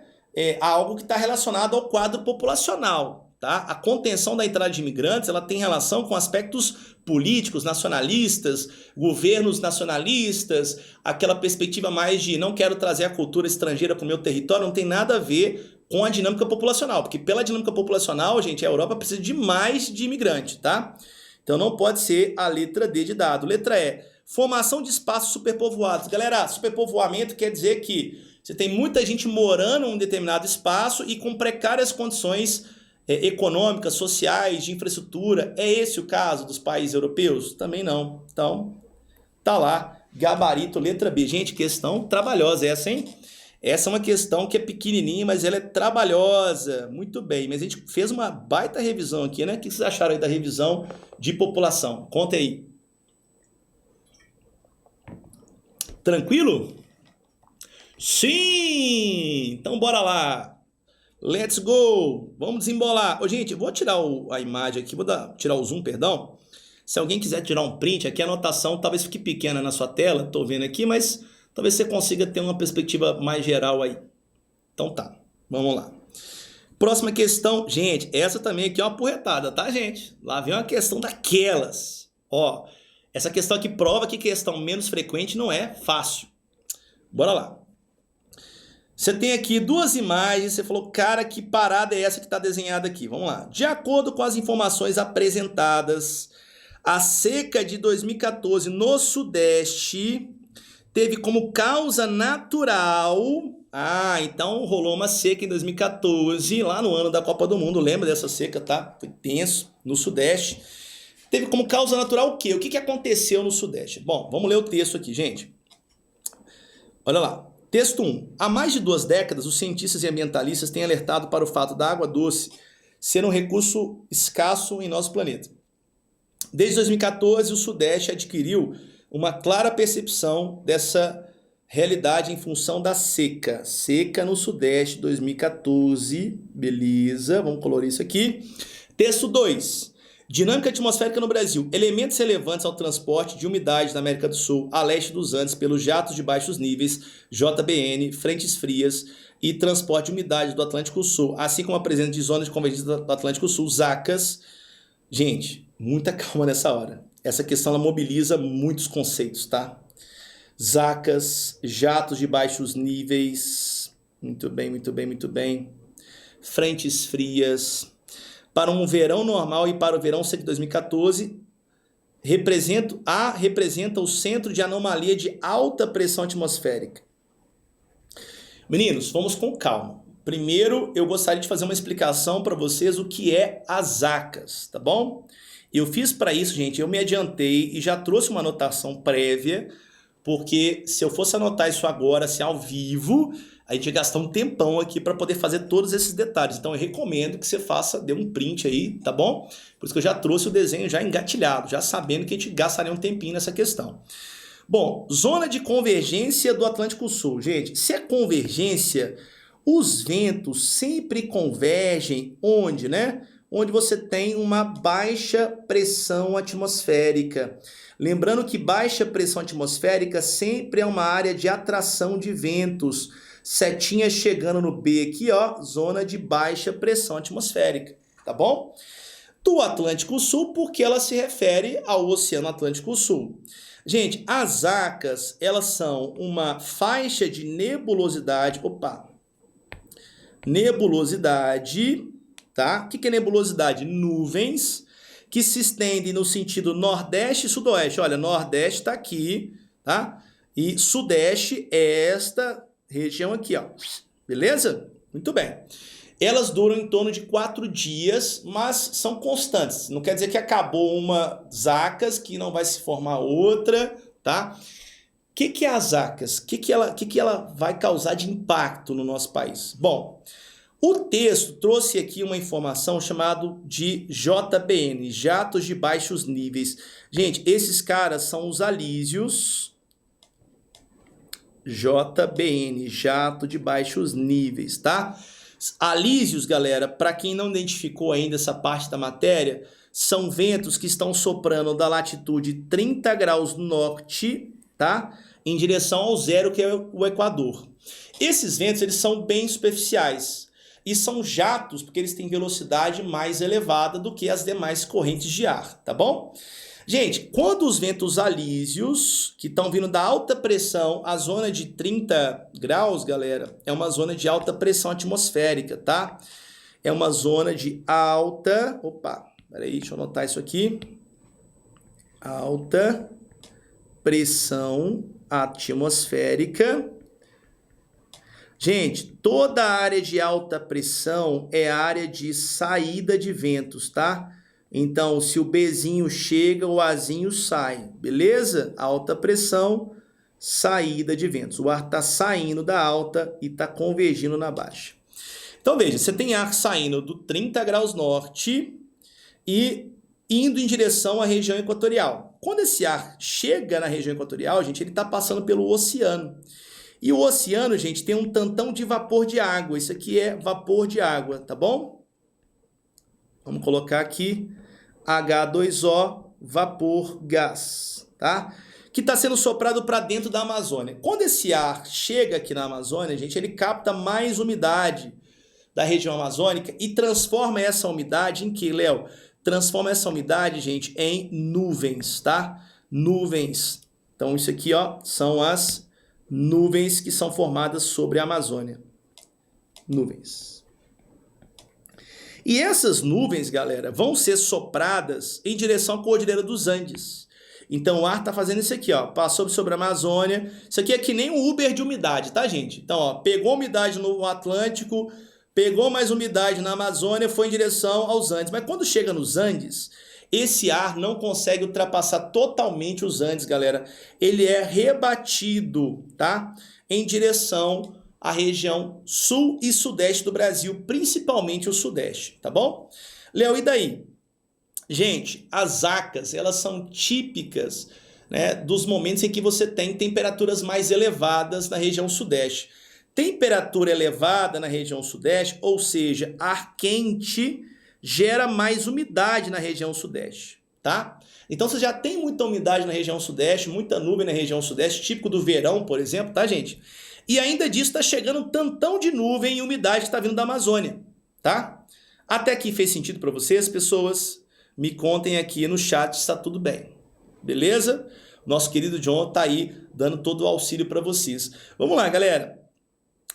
algo que está relacionado ao quadro populacional, tá? A contenção da entrada de imigrantes, ela tem relação com aspectos políticos, nacionalistas, governos nacionalistas, aquela perspectiva mais de não quero trazer a cultura estrangeira para o meu território, não tem nada a ver com a dinâmica populacional, porque pela dinâmica populacional, gente, a Europa precisa de mais de imigrante, tá? Então não pode ser a letra D de dado. Letra E, formação de espaços superpovoados. Galera, superpovoamento quer dizer que você tem muita gente morando em um determinado espaço e com precárias condições econômicas, sociais, de infraestrutura. É esse o caso dos países europeus? Também não. Então, tá lá, gabarito, letra B. Gente, questão trabalhosa essa, hein? Essa é uma questão que é pequenininha, mas ela é trabalhosa. Muito bem, mas a gente fez uma baita revisão aqui, né? O que vocês acharam aí da revisão de população? Conta aí. Tranquilo? Sim! Então bora lá. Let's go! Vamos desembolar. Ô, gente, eu vou tirar a imagem aqui, tirar o zoom, perdão. Se alguém quiser tirar um print, aqui a anotação talvez fique pequena na sua tela, tô vendo aqui, mas talvez você consiga ter uma perspectiva mais geral aí. Então tá, vamos lá. Próxima questão. Gente, essa também aqui é uma porretada, tá, gente? Lá vem uma questão daquelas. Ó, essa questão aqui prova que questão menos frequente não é fácil. Bora lá. Você tem aqui duas imagens, você falou, cara, que parada é essa que está desenhada aqui? Vamos lá. De acordo com as informações apresentadas, a seca de 2014 no Sudeste teve como causa natural... então rolou uma seca em 2014, lá no ano da Copa do Mundo, lembra dessa seca, tá? Foi tenso, no Sudeste. Teve como causa natural o quê? O que aconteceu no Sudeste? Bom, vamos ler o texto aqui, gente. Olha lá. Texto 1. Há mais de 2 décadas, os cientistas e ambientalistas têm alertado para o fato da água doce ser um recurso escasso em nosso planeta. Desde 2014, o Sudeste adquiriu uma clara percepção dessa realidade em função da seca. Seca no Sudeste, 2014. Beleza, vamos colorir isso aqui. Texto 2. Dinâmica atmosférica no Brasil. Elementos relevantes ao transporte de umidade na América do Sul, a leste dos Andes, pelos jatos de baixos níveis, JBN, frentes frias e transporte de umidade do Atlântico Sul, assim como a presença de zonas de convergência do Atlântico Sul, ZACAS. Gente, muita calma nessa hora. Essa questão ela mobiliza muitos conceitos, tá? ZACAS, jatos de baixos níveis. Muito bem, muito bem, muito bem. Frentes frias. Para um verão normal e para o verão seco de 2014, representa o centro de anomalia de alta pressão atmosférica. Meninos, vamos com calma. Primeiro, eu gostaria de fazer uma explicação para vocês o que é as ZACAS, tá bom? Eu fiz para isso, gente, eu me adiantei e já trouxe uma anotação prévia, porque se eu fosse anotar isso agora, se ao vivo, a gente ia gastar um tempão aqui para poder fazer todos esses detalhes. Então eu recomendo que você dê um print aí, tá bom? Por isso que eu já trouxe o desenho já engatilhado, já sabendo que a gente gastaria um tempinho nessa questão. Bom, zona de convergência do Atlântico Sul. Gente, se é convergência, os ventos sempre convergem onde, né? Onde você tem uma baixa pressão atmosférica. Lembrando que baixa pressão atmosférica sempre é uma área de atração de ventos. Setinha chegando no B aqui, ó, zona de baixa pressão atmosférica, tá bom? Do Atlântico Sul, porque ela se refere ao Oceano Atlântico Sul. Gente, as ZACAS, elas são uma faixa de nebulosidade, nebulosidade, tá? O que é nebulosidade? Nuvens que se estendem no sentido nordeste e sudoeste. Olha, nordeste tá aqui, tá? E sudeste é esta região aqui, ó. Beleza? Muito bem. Elas duram em torno de 4 dias, mas são constantes. Não quer dizer que acabou uma ZACAS, que não vai se formar outra, tá? O que é a ZACAS? O que ela vai causar de impacto no nosso país? Bom, o texto trouxe aqui uma informação chamada de JBN, jatos de baixos níveis. Gente, esses caras são os alísios. JBN, jato de baixos níveis, tá? Alísios, galera, para quem não identificou ainda essa parte da matéria, são ventos que estão soprando da latitude 30 graus norte, tá? Em direção ao zero, que é o Equador. Esses ventos, eles são bem superficiais e são jatos porque eles têm velocidade mais elevada do que as demais correntes de ar, tá bom? Gente, quando os ventos alísios, que estão vindo da alta pressão, a zona de 30 graus, galera, é uma zona de alta pressão atmosférica, tá? É uma zona de alta... Peraí, deixa eu anotar isso aqui. Alta pressão atmosférica. Gente, toda a área de alta pressão é área de saída de ventos, tá? Então, se o Bzinho chega, o Azinho sai, beleza? Alta pressão, saída de ventos. O ar está saindo da alta e está convergindo na baixa. Então, veja, você tem ar saindo do 30 graus norte e indo em direção à região equatorial. Quando esse ar chega na região equatorial, gente, ele está passando pelo oceano. E o oceano, gente, tem um tantão de vapor de água. Isso aqui é vapor de água, tá bom? Vamos colocar aqui H2O, vapor gás, tá? Que está sendo soprado para dentro da Amazônia. Quando esse ar chega aqui na Amazônia, gente, ele capta mais umidade da região amazônica e transforma essa umidade em que, Léo? Transforma essa umidade, gente, em nuvens, tá? Nuvens. Então, isso aqui, ó, são as nuvens que são formadas sobre a Amazônia. Nuvens. E essas nuvens, galera, vão ser sopradas em direção à Cordilheira dos Andes. Então, o ar tá fazendo isso aqui, ó, passou sobre a Amazônia. Isso aqui é que nem um Uber de umidade, tá, gente? Então, ó, pegou umidade no Atlântico, pegou mais umidade na Amazônia, foi em direção aos Andes. Mas quando chega nos Andes, esse ar não consegue ultrapassar totalmente os Andes, galera. Ele é rebatido, tá? Em direção à região sul e sudeste do Brasil, principalmente o sudeste, tá bom? Léo, e daí? Gente, as ACAs, elas são típicas, né, dos momentos em que você tem temperaturas mais elevadas na região sudeste. Temperatura elevada na região sudeste, ou seja, ar quente, gera mais umidade na região sudeste, tá? Então você já tem muita umidade na região sudeste, muita nuvem na região sudeste, típico do verão, por exemplo, tá, gente? E ainda disso está chegando um tantão de nuvem e umidade que está vindo da Amazônia, tá? Até aqui fez sentido para vocês, pessoas? Me contem aqui no chat se está tudo bem, beleza? Nosso querido John tá aí dando todo o auxílio para vocês. Vamos lá, galera.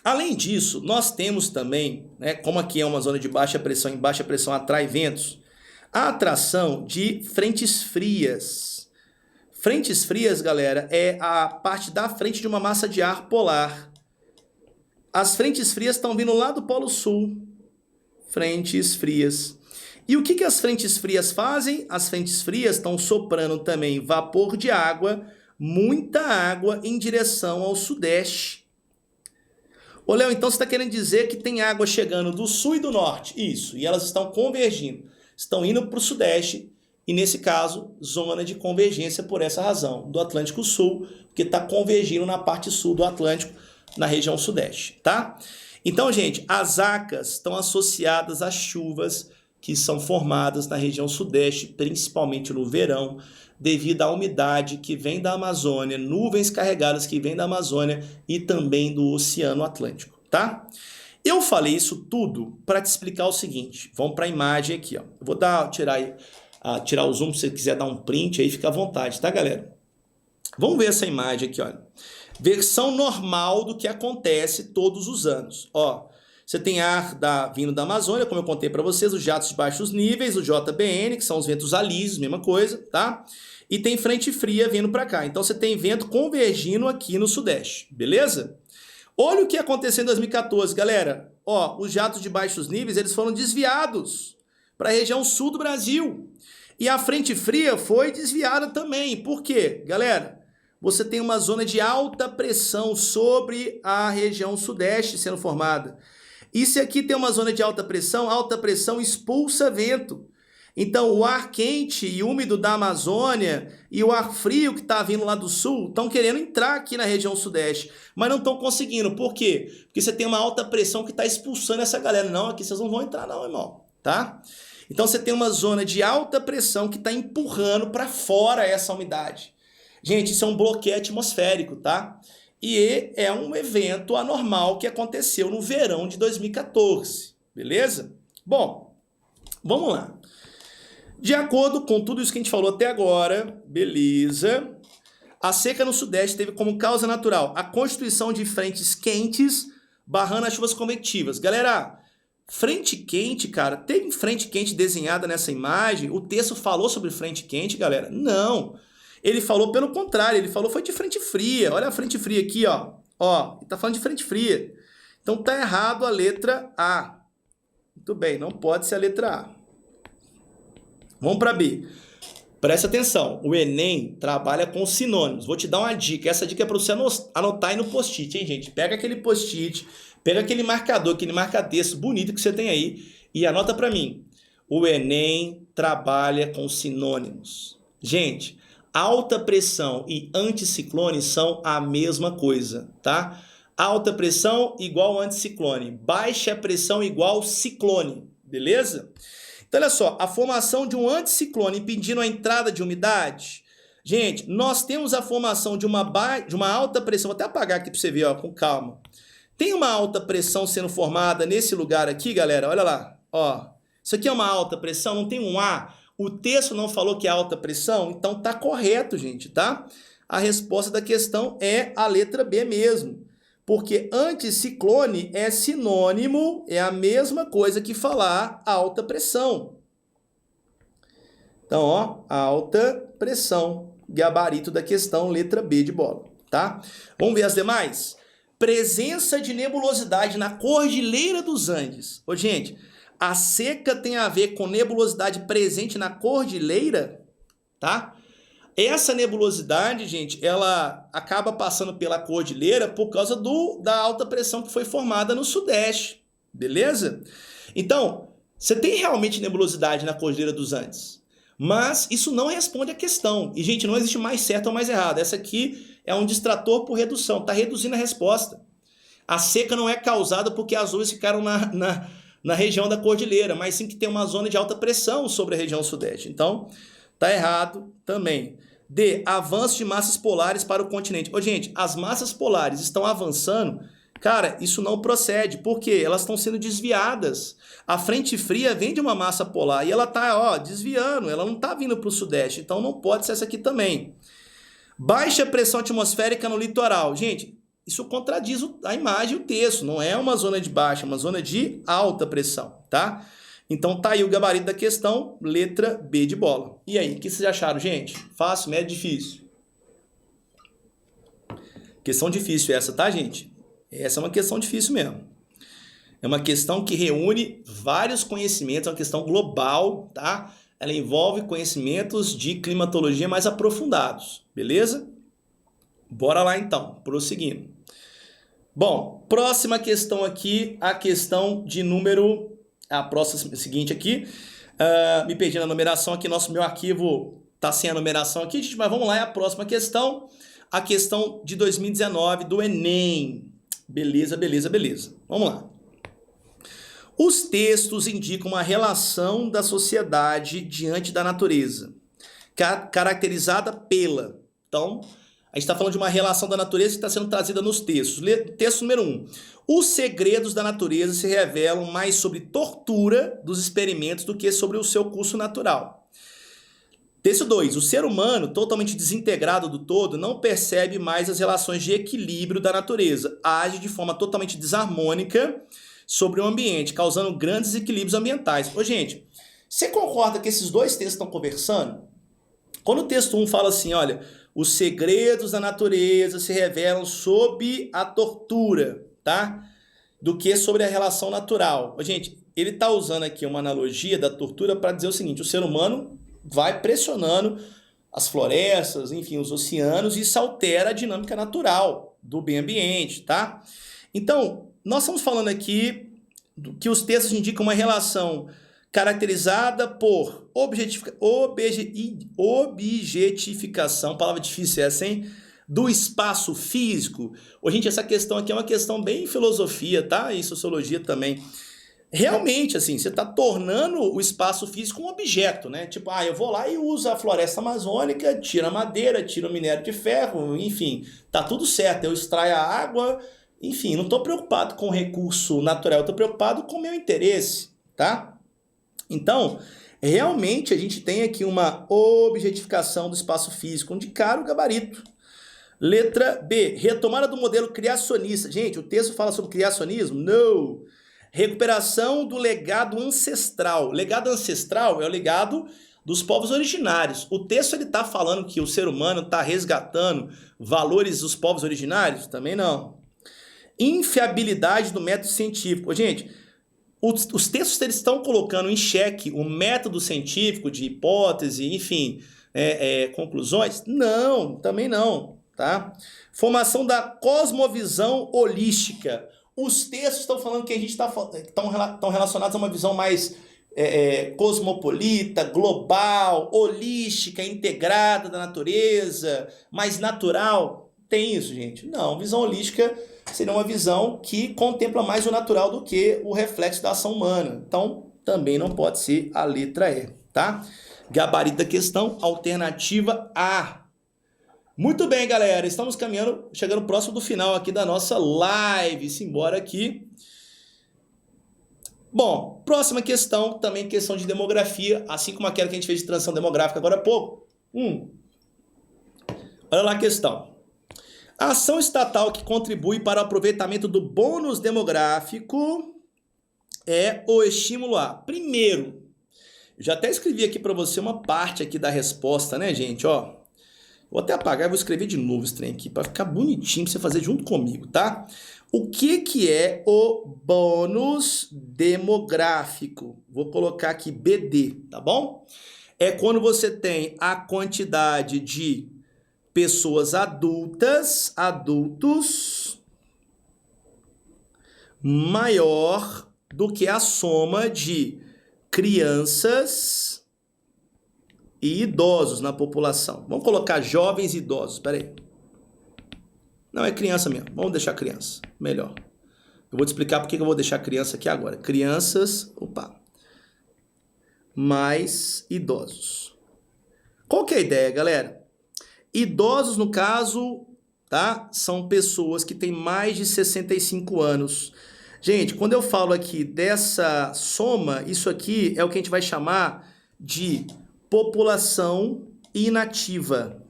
Além disso, nós temos também, né, como aqui é uma zona de baixa pressão e baixa pressão atrai ventos, a atração de frentes frias. Frentes frias, galera, é a parte da frente de uma massa de ar polar. As frentes frias estão vindo lá do Polo Sul. Frentes frias. E o que as frentes frias fazem? As frentes frias estão soprando também vapor de água, muita água em direção ao sudeste. Ô, Léo, então você está querendo dizer que tem água chegando do sul e do norte? Isso, e elas estão convergindo, estão indo para o sudeste, e nesse caso, zona de convergência por essa razão, do Atlântico Sul, porque está convergindo na parte sul do Atlântico, na região sudeste, tá? Então, gente, as ACAs estão associadas às chuvas que são formadas na região sudeste, principalmente no verão, devido à umidade que vem da Amazônia, nuvens carregadas que vêm da Amazônia e também do Oceano Atlântico, tá? Eu falei isso tudo para te explicar o seguinte. Vamos para a imagem aqui, ó. Eu vou tirar o zoom, se você quiser dar um print aí, fica à vontade, tá, galera? Vamos ver essa imagem aqui, olha. Versão normal do que acontece todos os anos, ó. Você tem ar vindo da Amazônia, como eu contei para vocês, os jatos de baixos níveis, o JBN, que são os ventos alísios, mesma coisa, tá? E tem frente fria vindo para cá. Então você tem vento convergindo aqui no sudeste, beleza? Olha o que aconteceu em 2014, galera. Ó, os jatos de baixos níveis, eles foram desviados para a região sul do Brasil. E a frente fria foi desviada também. Por quê, galera? Você tem uma zona de alta pressão sobre a região sudeste sendo formada. E se aqui tem uma zona de alta pressão expulsa vento. Então, o ar quente e úmido da Amazônia e o ar frio que está vindo lá do sul estão querendo entrar aqui na região sudeste, mas não estão conseguindo. Por quê? Porque você tem uma alta pressão que está expulsando essa galera. Não, aqui vocês não vão entrar não, irmão, tá? Então, você tem uma zona de alta pressão que está empurrando para fora essa umidade. Gente, isso é um bloqueio atmosférico, tá? E é um evento anormal que aconteceu no verão de 2014, beleza? Bom, vamos lá. De acordo com tudo isso que a gente falou até agora, beleza, a seca no sudeste teve como causa natural a constituição de frentes quentes barrando as chuvas convectivas. Galera, frente quente, cara, tem frente quente desenhada nessa imagem? O texto falou sobre frente quente, galera? Não. Ele falou pelo contrário, ele falou foi de frente fria. Olha a frente fria aqui, ó. Ó, ele tá falando de frente fria. Então tá errado a letra A. Muito bem, não pode ser a letra A. Vamos para B. Presta atenção, o Enem trabalha com sinônimos. Vou te dar uma dica. Essa dica é para você anotar aí no post-it, hein, gente? Pega aquele post-it, pega aquele marcador, aquele marca-texto bonito que você tem aí e anota para mim. O Enem trabalha com sinônimos. Gente, alta pressão e anticiclone são a mesma coisa, tá? Alta pressão igual anticiclone. Baixa pressão igual ciclone, beleza? Então, olha só, a formação de um anticiclone impedindo a entrada de umidade. Gente, nós temos a formação de uma alta pressão. Vou até apagar aqui para você ver, ó, com calma. Tem uma alta pressão sendo formada nesse lugar aqui, galera. Olha lá, ó. Isso aqui é uma alta pressão, não tem um A. O texto não falou que é alta pressão, então tá correto, gente, tá? A resposta da questão é a letra B mesmo. Porque anticiclone é sinônimo, é a mesma coisa que falar alta pressão. Então, ó, alta pressão, gabarito da questão, letra B de bola, tá? Vamos ver as demais? Presença de nebulosidade na Cordilheira dos Andes. Ô, gente, a seca tem a ver com nebulosidade presente na cordilheira, tá? Essa nebulosidade, gente, ela acaba passando pela cordilheira por causa da alta pressão que foi formada no sudeste, beleza? Então, você tem realmente nebulosidade na Cordilheira dos Andes, mas isso não responde à questão. E, gente, não existe mais certo ou mais errado. Essa aqui é um distrator por redução, está reduzindo a resposta. A seca não é causada porque as nuvens ficaram na região da cordilheira, mas sim que tem uma zona de alta pressão sobre a região sudeste. Então, tá errado também. D, avanço de massas polares para o continente. Ô, gente, as massas polares estão avançando. Cara, isso não procede. Por quê? Elas estão sendo desviadas. A frente fria vem de uma massa polar e ela tá, ó, desviando. Ela não tá vindo para o sudeste. Então, não pode ser essa aqui também. Baixa pressão atmosférica no litoral. Gente, isso contradiz a imagem e o texto. Não é uma zona de baixa, é uma zona de alta pressão, tá? Então tá aí o gabarito da questão, letra B de bola. E aí, o que vocês acharam, gente? Fácil, médio, difícil? Questão difícil essa, tá, gente? Essa é uma questão difícil mesmo. É uma questão que reúne vários conhecimentos, é uma questão global, tá? Ela envolve conhecimentos de climatologia mais aprofundados, beleza? Bora lá então, prosseguindo. Bom, próxima questão aqui, a questão de número... A próxima seguinte aqui, me perdi na numeração aqui, meu arquivo está sem a numeração aqui, gente, mas vamos lá, é a próxima questão, a questão de 2019 do Enem. Beleza, beleza, beleza. Vamos lá. Os textos indicam uma relação da sociedade diante da natureza, caracterizada pela... Então, a gente está falando de uma relação da natureza que está sendo trazida nos textos. Texto número 1. Os segredos da natureza se revelam mais sobre tortura dos experimentos do que sobre o seu curso natural. Texto 2. O ser humano, totalmente desintegrado do todo, não percebe mais as relações de equilíbrio da natureza. Age de forma totalmente desarmônica sobre o ambiente, causando grandes desequilíbrios ambientais. Ô, gente, você concorda que esses dois textos estão conversando? Quando o texto 1 fala assim, olha, os segredos da natureza se revelam sob a tortura, tá? Do que sobre a relação natural. Gente, ele está usando aqui uma analogia da tortura para dizer o seguinte, o ser humano vai pressionando as florestas, enfim, os oceanos, e isso altera a dinâmica natural do meio ambiente, tá? Então, nós estamos falando aqui que os textos indicam uma relação caracterizada por objetificação, palavra difícil essa, hein? Do espaço físico. Ô, gente, essa questão aqui é uma questão bem filosofia, tá? E sociologia também. Realmente, assim, você está tornando o espaço físico um objeto, né? Tipo, eu vou lá e uso a floresta amazônica, tiro a madeira, tiro o minério de ferro, enfim, tá tudo certo. Eu extraio a água, enfim, não estou preocupado com o recurso natural, eu estou preocupado com o meu interesse, tá? Então, realmente a gente tem aqui uma objetificação do espaço físico, onde cara o gabarito. Letra B, retomada do modelo criacionista. Gente, o texto fala sobre criacionismo? Não. Recuperação do legado ancestral. Legado ancestral é o legado dos povos originários. O texto está falando que o ser humano está resgatando valores dos povos originários? Também não. Infiabilidade do método científico. Gente, os textos eles estão colocando em xeque o método científico de hipótese, enfim, conclusões? Não, também não, tá? Formação da cosmovisão holística. Os textos estão falando que a gente estão relacionados a uma visão mais cosmopolita, global, holística, integrada da natureza, mais natural. Tem isso, gente? Não, visão holística seria uma visão que contempla mais o natural do que o reflexo da ação humana. Então, também não pode ser a letra E, tá? Gabarito da questão, alternativa A. Muito bem, galera, estamos caminhando, chegando próximo do final aqui da nossa live. Simbora aqui. Bom, próxima questão, também questão de demografia, assim como aquela que a gente fez de transição demográfica agora há pouco. Olha lá a questão. A ação estatal que contribui para o aproveitamento do bônus demográfico é o estímulo a. Primeiro, eu já até escrevi aqui para você uma parte aqui da resposta, né, gente? Ó, vou até apagar e vou escrever de novo esse trem aqui para ficar bonitinho para você fazer junto comigo, tá? O que é o bônus demográfico? Vou colocar aqui BD, tá bom? É quando você tem a quantidade de pessoas adultos, maior do que a soma de crianças e idosos na população. Vamos colocar jovens e idosos, peraí. Não, é criança mesmo. Vamos deixar criança. Melhor. Eu vou te explicar por que eu vou deixar criança aqui agora. Crianças, mais idosos. Qual que é a ideia, galera? Idosos, no caso, tá? São pessoas que têm mais de 65 anos. Gente, quando eu falo aqui dessa soma, isso aqui é o que a gente vai chamar de população inativa.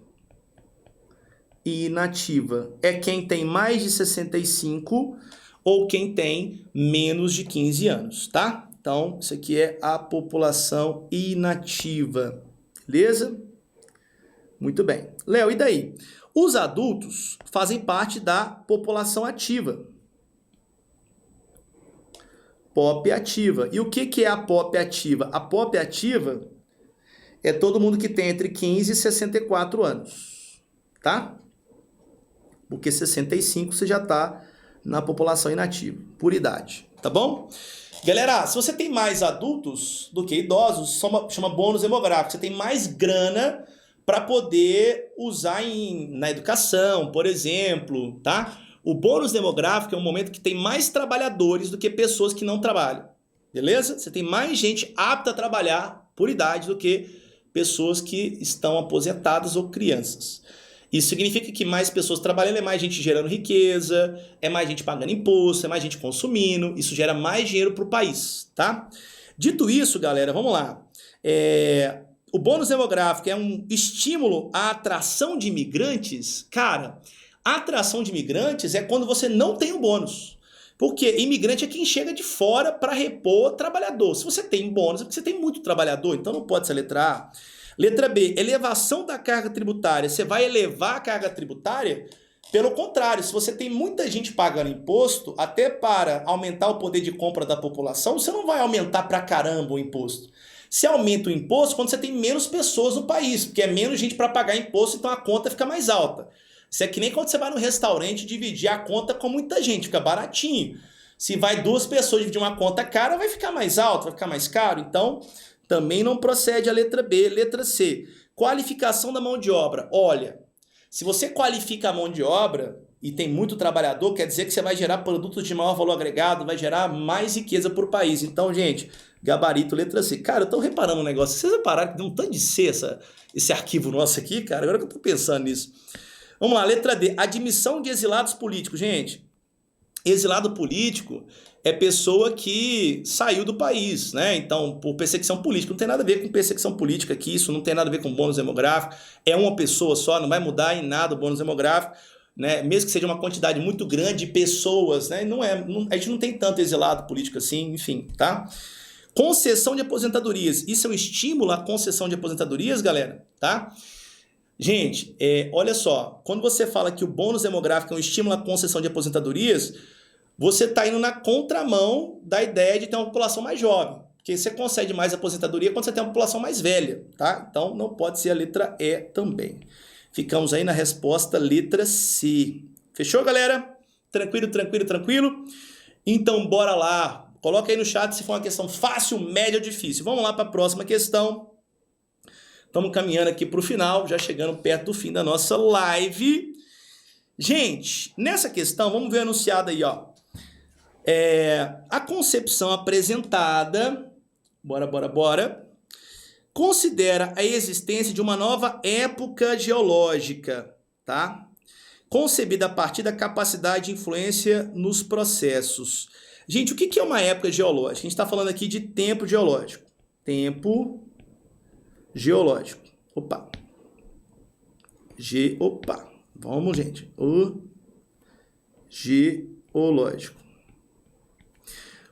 Inativa é quem tem mais de 65 ou quem tem menos de 15 anos, tá? Então, isso aqui é a população inativa, beleza? Muito bem. Léo, e daí? Os adultos fazem parte da população ativa. POP ativa. E o que é a POP ativa? A POP ativa é todo mundo que tem entre 15 e 64 anos, tá? Porque 65 você já está na população inativa, por idade, tá bom? Galera, se você tem mais adultos do que idosos, chama bônus demográfico. Você tem mais grana para poder usar na educação, por exemplo, tá? O bônus demográfico é um momento que tem mais trabalhadores do que pessoas que não trabalham, beleza? Você tem mais gente apta a trabalhar por idade do que pessoas que estão aposentadas ou crianças. Isso significa que mais pessoas trabalhando é mais gente gerando riqueza, é mais gente pagando imposto, é mais gente consumindo, isso gera mais dinheiro para o país, tá? Dito isso, galera, vamos lá. O bônus demográfico é um estímulo à atração de imigrantes? Cara, a atração de imigrantes é quando você não tem o bônus. Porque imigrante é quem chega de fora para repor trabalhador. Se você tem bônus, é porque você tem muito trabalhador, então não pode ser a letra A. Letra B, elevação da carga tributária. Você vai elevar a carga tributária? Pelo contrário, se você tem muita gente pagando imposto, até para aumentar o poder de compra da população, você não vai aumentar pra caramba o imposto. Você aumenta o imposto quando você tem menos pessoas no país, porque é menos gente para pagar imposto, então a conta fica mais alta. Isso é que nem quando você vai no restaurante dividir a conta com muita gente, fica baratinho. Se vai 2 pessoas dividir uma conta cara, vai ficar mais alto, vai ficar mais caro. Então, também não procede a letra B. Letra C, qualificação da mão de obra. Olha, se você qualifica a mão de obra e tem muito trabalhador, quer dizer que você vai gerar produtos de maior valor agregado, vai gerar mais riqueza para o país. Então, gente, gabarito, letra C. Cara, eu tô reparando um negócio. Vocês repararam que tem um tanto de C esse arquivo nosso aqui, cara? Agora que eu tô pensando nisso. Vamos lá, letra D. Admissão de exilados políticos. Gente, exilado político é pessoa que saiu do país, né? Então, por perseguição política. Não tem nada a ver com perseguição política aqui, isso não tem nada a ver com bônus demográfico. É uma pessoa só, não vai mudar em nada o bônus demográfico, né? Mesmo que seja uma quantidade muito grande de pessoas, né? A gente não tem tanto exilado político assim, enfim, tá? Concessão de aposentadorias. Isso é um estímulo à concessão de aposentadorias, galera, tá? Gente, olha só, quando você fala que o bônus demográfico é um estímulo à concessão de aposentadorias, você está indo na contramão da ideia de ter uma população mais jovem. Porque você concede mais aposentadoria quando você tem uma população mais velha, tá? Então, não pode ser a letra E também. Ficamos aí na resposta letra C. Fechou, galera? Tranquilo, tranquilo, tranquilo? Então, bora lá. Coloca aí no chat se for uma questão fácil, média ou difícil. Vamos lá para a próxima questão. Estamos caminhando aqui para o final, já chegando perto do fim da nossa live. Gente, nessa questão, vamos ver anunciado aí, ó. A concepção apresentada, bora, considera a existência de uma nova época geológica, tá? Concebida a partir da capacidade de influência nos processos. Gente, o que é uma época geológica? A gente está falando aqui de tempo geológico. Tempo geológico. Opa. Vamos, gente. O geológico.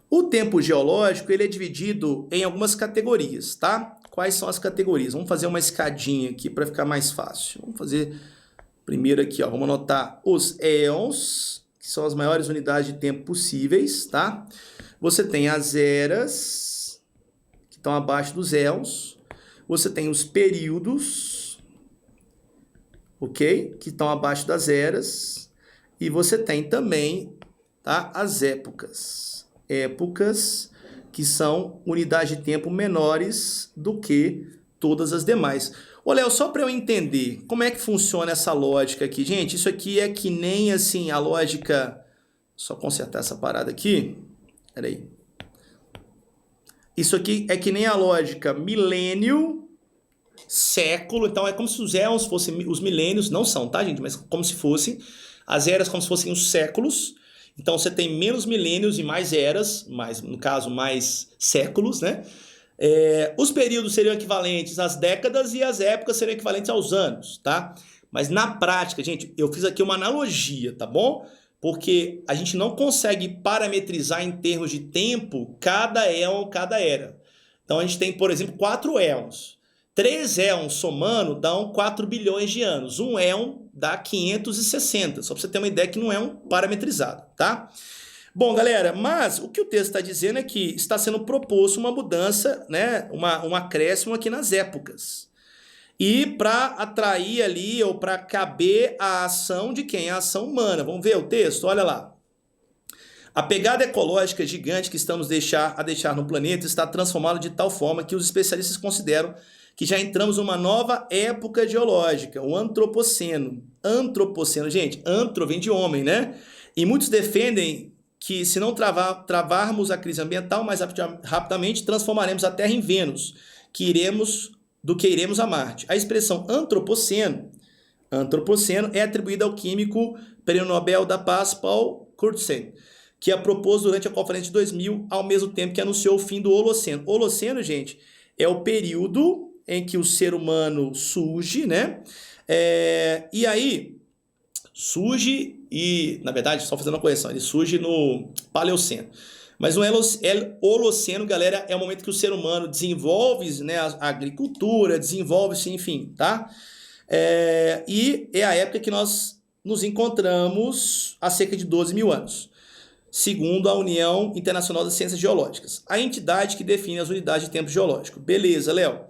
O tempo geológico, ele é dividido em algumas categorias, tá? Quais são as categorias? Vamos fazer uma escadinha aqui para ficar mais fácil. Vamos fazer primeiro aqui, ó. Vamos anotar os éons, que são as maiores unidades de tempo possíveis, tá? Você tem as eras, que estão abaixo dos éons. Você tem os períodos, ok? Que estão abaixo das eras. E você tem também, tá, as épocas. Épocas que são unidades de tempo menores do que todas as demais. Ô, Léo, só para eu entender como é que funciona essa lógica aqui. Gente, isso aqui é que nem assim a lógica... Só consertar essa parada aqui. Peraí. Isso aqui é que nem a lógica milênio, século. Então é como se os éons fossem os milênios. Não são, tá, gente? Mas como se fossem. As eras como se fossem os séculos. Então você tem menos milênios e mais eras, no caso mais séculos, né? Os períodos seriam equivalentes às décadas e as épocas seriam equivalentes aos anos, tá? Mas na prática, gente, eu fiz aqui uma analogia, tá bom? Porque a gente não consegue parametrizar em termos de tempo cada éon, cada era. Então a gente tem, por exemplo, 4 éons. 3 éons somando dão 4 bilhões de anos. Um éon dá 560. Só para você ter uma ideia que não é um parametrizado, tá? Bom, galera, mas o que o texto está dizendo é que está sendo proposto uma mudança, né? Um acréscimo aqui nas épocas. E para atrair ali, ou para caber a ação de quem? A ação humana. Vamos ver o texto? Olha lá. A pegada ecológica gigante que estamos a deixar no planeta está transformada de tal forma que os especialistas consideram que já entramos numa nova época geológica, o antropoceno. Antropoceno, gente, antro vem de homem, né? E muitos defendem que se não travarmos a crise ambiental mais rapidamente, transformaremos a Terra em Vênus, do que iremos a Marte. A expressão antropoceno é atribuída ao químico Prêmio Nobel da Paz Paul Crutzen, que a propôs durante a conferência de 2000, ao mesmo tempo que anunciou o fim do Holoceno. Holoceno, gente, é o período em que o ser humano surge, né? E aí, surge e, na verdade, só fazendo uma correção, ele surge no Paleoceno. Mas no Holoceno, galera, é o momento que o ser humano desenvolve, né, a agricultura, desenvolve-se, enfim, tá? E é a época que nós nos encontramos há cerca de 12 mil anos, segundo a União Internacional das Ciências Geológicas, a entidade que define as unidades de tempo geológico. Beleza, Léo.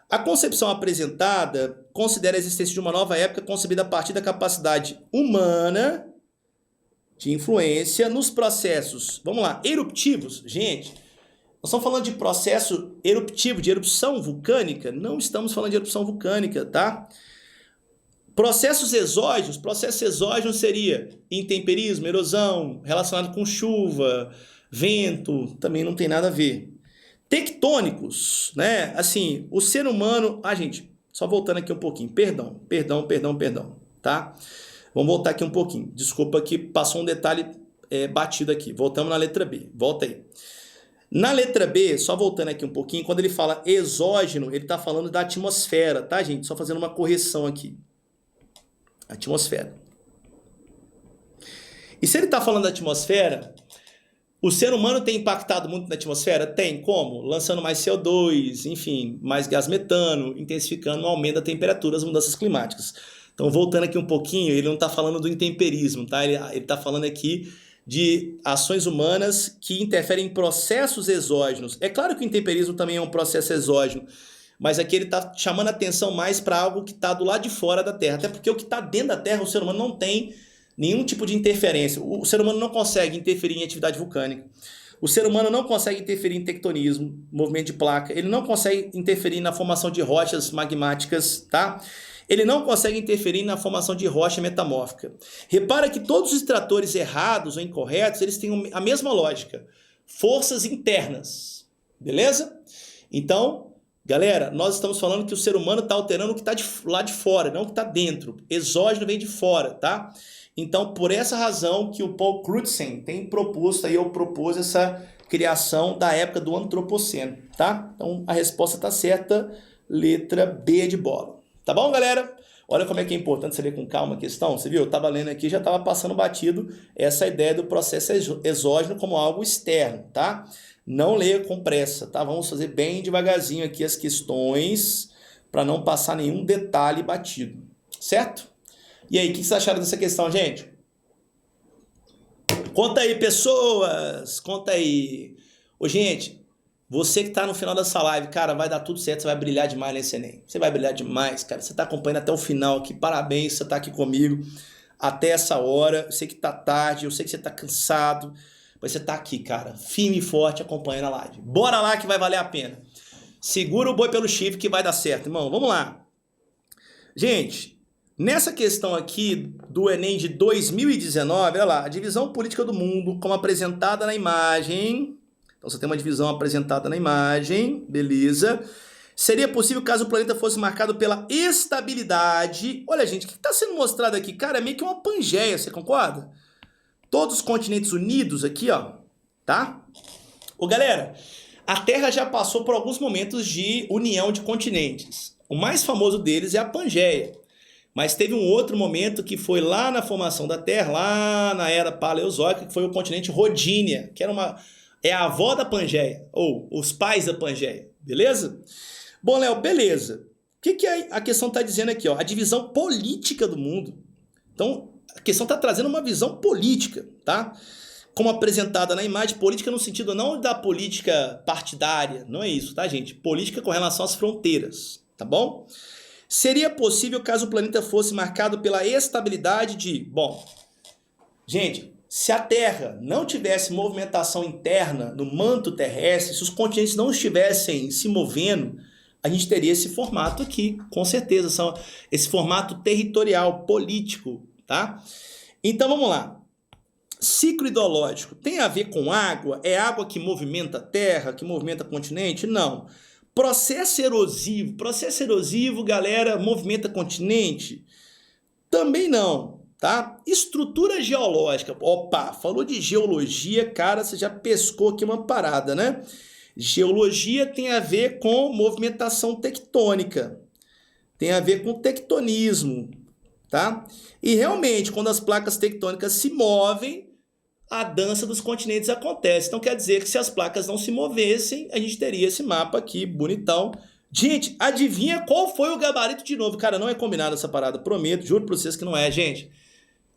A concepção apresentada considera a existência de uma nova época concebida a partir da capacidade humana de influência nos processos, vamos lá, eruptivos. Gente, nós estamos falando de processo eruptivo, de erupção vulcânica? Não estamos falando de erupção vulcânica, tá? Processos exógenos seria intemperismo, erosão, relacionado com chuva, vento, também não tem nada a ver. Tectônicos, né? Assim, o ser humano... gente, só voltando aqui um pouquinho. Perdão, tá? Vamos voltar aqui um pouquinho. Desculpa que passou um detalhe batido aqui. Voltamos na letra B. Volta aí. Na letra B, só voltando aqui um pouquinho, quando ele fala exógeno, ele está falando da atmosfera, tá, gente? Só fazendo uma correção aqui. Atmosfera. E se ele está falando da atmosfera... O ser humano tem impactado muito na atmosfera? Tem. Como? Lançando mais CO2, enfim, mais gás metano, intensificando o aumento da temperatura, as mudanças climáticas. Então, voltando aqui um pouquinho, ele não está falando do intemperismo, tá? Ele está falando aqui de ações humanas que interferem em processos exógenos. É claro que o intemperismo também é um processo exógeno, mas aqui ele está chamando a atenção mais para algo que está do lado de fora da Terra. Até porque o que está dentro da Terra, o ser humano não tem nenhum tipo de interferência. O ser humano não consegue interferir em atividade vulcânica. O ser humano não consegue interferir em tectonismo, movimento de placa. Ele não consegue interferir na formação de rochas magmáticas, tá? Ele não consegue interferir na formação de rocha metamórfica. Repara que todos os extratores errados ou incorretos, eles têm a mesma lógica. Forças internas, beleza? Então, galera, nós estamos falando que o ser humano está alterando o que está lá de fora, não o que está dentro. Exógeno vem de fora, tá? Então, por essa razão que o Paul Crutzen tem proposto, aí eu propus essa criação da época do Antropoceno, tá? Então, a resposta está certa, letra B de bola. Tá bom, galera? Olha como é que é importante você ler com calma a questão. Você viu? Eu estava lendo aqui, já estava passando batido essa ideia do processo exógeno como algo externo, tá? Não leia com pressa, tá? Vamos fazer bem devagarzinho aqui as questões para não passar nenhum detalhe batido, certo? E aí, o que vocês acharam dessa questão, gente? Conta aí, pessoas! Conta aí! Ô, gente, você que tá no final dessa live, cara, vai dar tudo certo, você vai brilhar demais nesse Enem. Você vai brilhar demais, cara. Você tá acompanhando até o final aqui, parabéns, você tá aqui comigo até essa hora. Eu sei que tá tarde, eu sei que você tá cansado, mas você tá aqui, cara, firme e forte acompanhando a live. Bora lá que vai valer a pena. Segura o boi pelo chifre que vai dar certo, irmão. Vamos lá. Gente, nessa questão aqui do Enem de 2019, olha lá, a divisão política do mundo como apresentada na imagem. Então você tem uma divisão apresentada na imagem, beleza. Seria possível caso o planeta fosse marcado pela estabilidade. Olha, gente, o que está sendo mostrado aqui? Cara, é meio que uma pangeia, você concorda? Todos os continentes unidos aqui, ó, tá? Ô, galera, a Terra já passou por alguns momentos de união de continentes. O mais famoso deles é a Pangeia. Mas teve um outro momento que foi lá na formação da Terra, lá na era paleozoica, que foi o continente Rodínia, que era é a avó da Pangeia, ou os pais da Pangeia, beleza? Bom, Léo, beleza. O que a questão está dizendo aqui? Ó? A divisão política do mundo. Então, a questão está trazendo uma visão política, tá? Como apresentada na imagem, política no sentido não da política partidária, não é isso, tá, gente? Política com relação às fronteiras, tá bom? Seria possível caso o planeta fosse marcado pela estabilidade de... Bom, gente, se a Terra não tivesse movimentação interna no manto terrestre, se os continentes não estivessem se movendo, a gente teria esse formato aqui, com certeza, esse formato territorial, político, tá? Então vamos lá. Ciclo hidrológico tem a ver com água? É água que movimenta a Terra, que movimenta o continente? Não. Processo erosivo, galera, movimenta continente? Também não, tá? Estrutura geológica. Opa, falou de geologia, cara, você já pescou aqui uma parada, né? Geologia tem a ver com movimentação tectônica, tem a ver com tectonismo, tá? E realmente, quando as placas tectônicas se movem, a dança dos continentes acontece. Então quer dizer que se as placas não se movessem, a gente teria esse mapa aqui, bonitão. Gente, adivinha qual foi o gabarito de novo? Cara, não é combinado essa parada, prometo, juro pra vocês que não é, gente.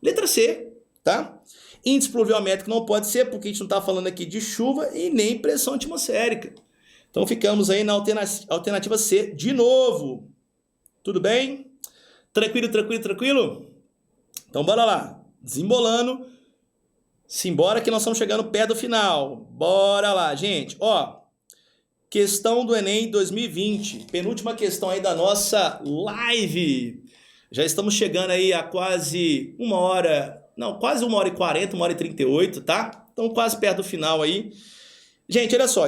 Letra C, tá? Índice pluviométrico não pode ser, porque a gente não tá falando aqui de chuva e nem pressão atmosférica. Então ficamos aí na alternativa C de novo. Tudo bem? Tranquilo, tranquilo, tranquilo? Então bora lá, desembolando. Simbora que nós estamos chegando perto do final. Bora lá, gente. Ó, questão do Enem 2020. Penúltima questão aí da nossa live. Já estamos chegando aí a quase uma hora... Não, quase 1h40, 1h38, tá? Então quase perto do final aí. Gente, olha só.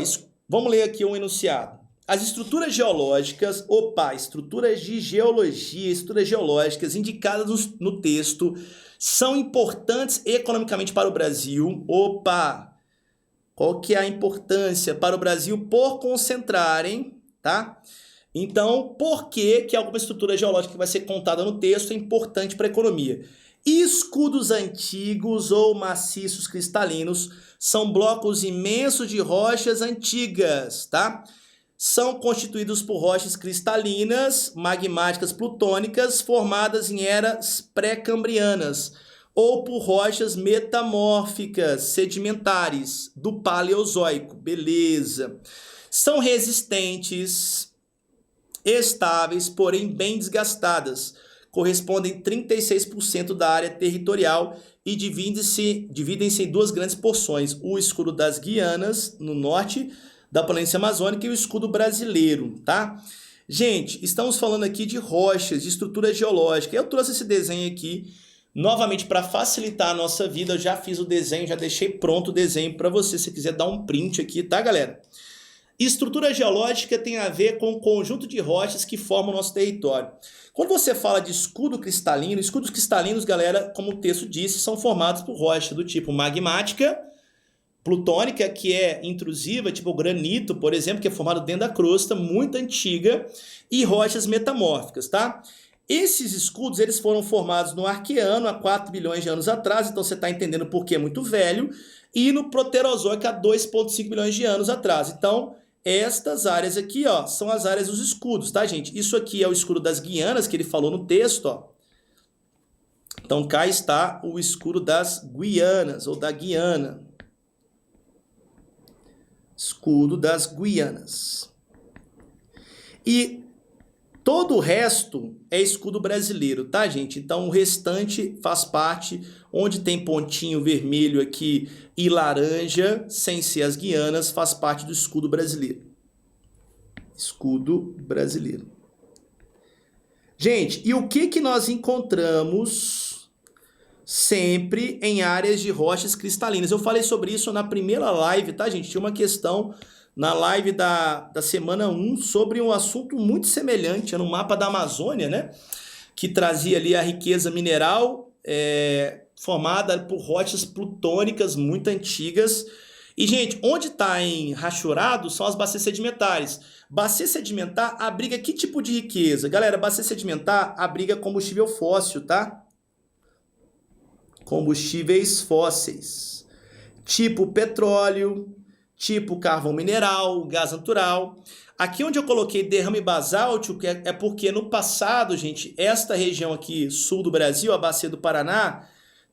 Vamos ler aqui um enunciado. As estruturas geológicas... Opa, estruturas de geologia, estruturas geológicas indicadas no texto... são importantes economicamente para o Brasil. Opa! Qual que é a importância para o Brasil por concentrarem, tá? Então, por que alguma estrutura geológica que vai ser contada no texto é importante para a economia? Escudos antigos ou maciços cristalinos são blocos imensos de rochas antigas, tá? São constituídos por rochas cristalinas, magmáticas plutônicas, formadas em eras pré-cambrianas. ou por rochas metamórficas sedimentares do Paleozoico. Beleza. São resistentes, estáveis, porém bem desgastadas. Correspondem a 36% da área territorial e dividem-se em duas grandes porções. O escudo das Guianas, no norte da planície amazônica, e o escudo brasileiro, tá? Gente, estamos falando aqui de rochas, de estrutura geológica. Eu trouxe esse desenho aqui novamente para facilitar a nossa vida. Eu já fiz o desenho, já deixei pronto o desenho para você, se quiser dar um print aqui, tá, galera? Estrutura geológica tem a ver com o conjunto de rochas que formam o nosso território. Quando você fala de escudos cristalinos, galera, como o texto disse, são formados por rochas do tipo magmática, plutônica, que é intrusiva, tipo granito, por exemplo, que é formado dentro da crosta, muito antiga, e rochas metamórficas, tá? Esses escudos, eles foram formados no Arqueano, há 4 bilhões de anos atrás, então você está entendendo por que é muito velho, e no Proterozoico, há 2,5 bilhões de anos atrás. Então, estas áreas aqui, ó, são as áreas dos escudos, tá, gente? Isso aqui é o escudo das Guianas, que ele falou no texto, ó. Então, cá está o escudo das Guianas, ou da Guiana. Escudo das Guianas. E todo o resto é escudo brasileiro, tá, gente? Então, o restante faz parte, onde tem pontinho vermelho aqui e laranja, sem ser as Guianas, faz parte do escudo brasileiro. Escudo brasileiro. Gente, e o que nós encontramos sempre em áreas de rochas cristalinas? Eu falei sobre isso na primeira live, tá, gente? Tinha uma questão na live da semana 1 sobre um assunto muito semelhante, no mapa da Amazônia, né? Que trazia ali a riqueza mineral formada por rochas plutônicas muito antigas. E, gente, onde está enrachurado são as bacias sedimentares. Bacia sedimentar abriga que tipo de riqueza? Galera, bacia sedimentar abriga combustível fóssil, tá? Combustíveis fósseis. Tipo petróleo, tipo carvão mineral, gás natural. Aqui onde eu coloquei derrame basáltico é porque no passado, gente, esta região aqui, sul do Brasil, a bacia do Paraná,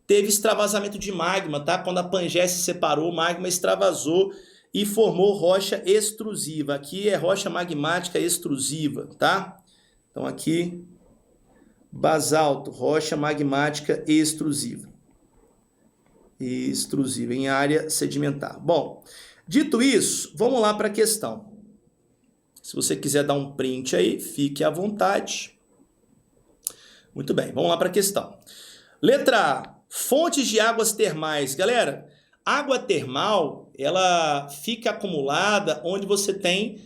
teve extravasamento de magma, tá? Quando a Pangeia se separou, o magma extravasou e formou rocha extrusiva. Aqui é rocha magmática extrusiva, tá? Então aqui, basalto, rocha magmática extrusiva. Extrusiva, em área sedimentar. Bom, dito isso, vamos lá para a questão. Se você quiser dar um print aí, fique à vontade. Muito bem, vamos lá para a questão. Letra A, fontes de águas termais. Galera, água termal, ela fica acumulada onde você tem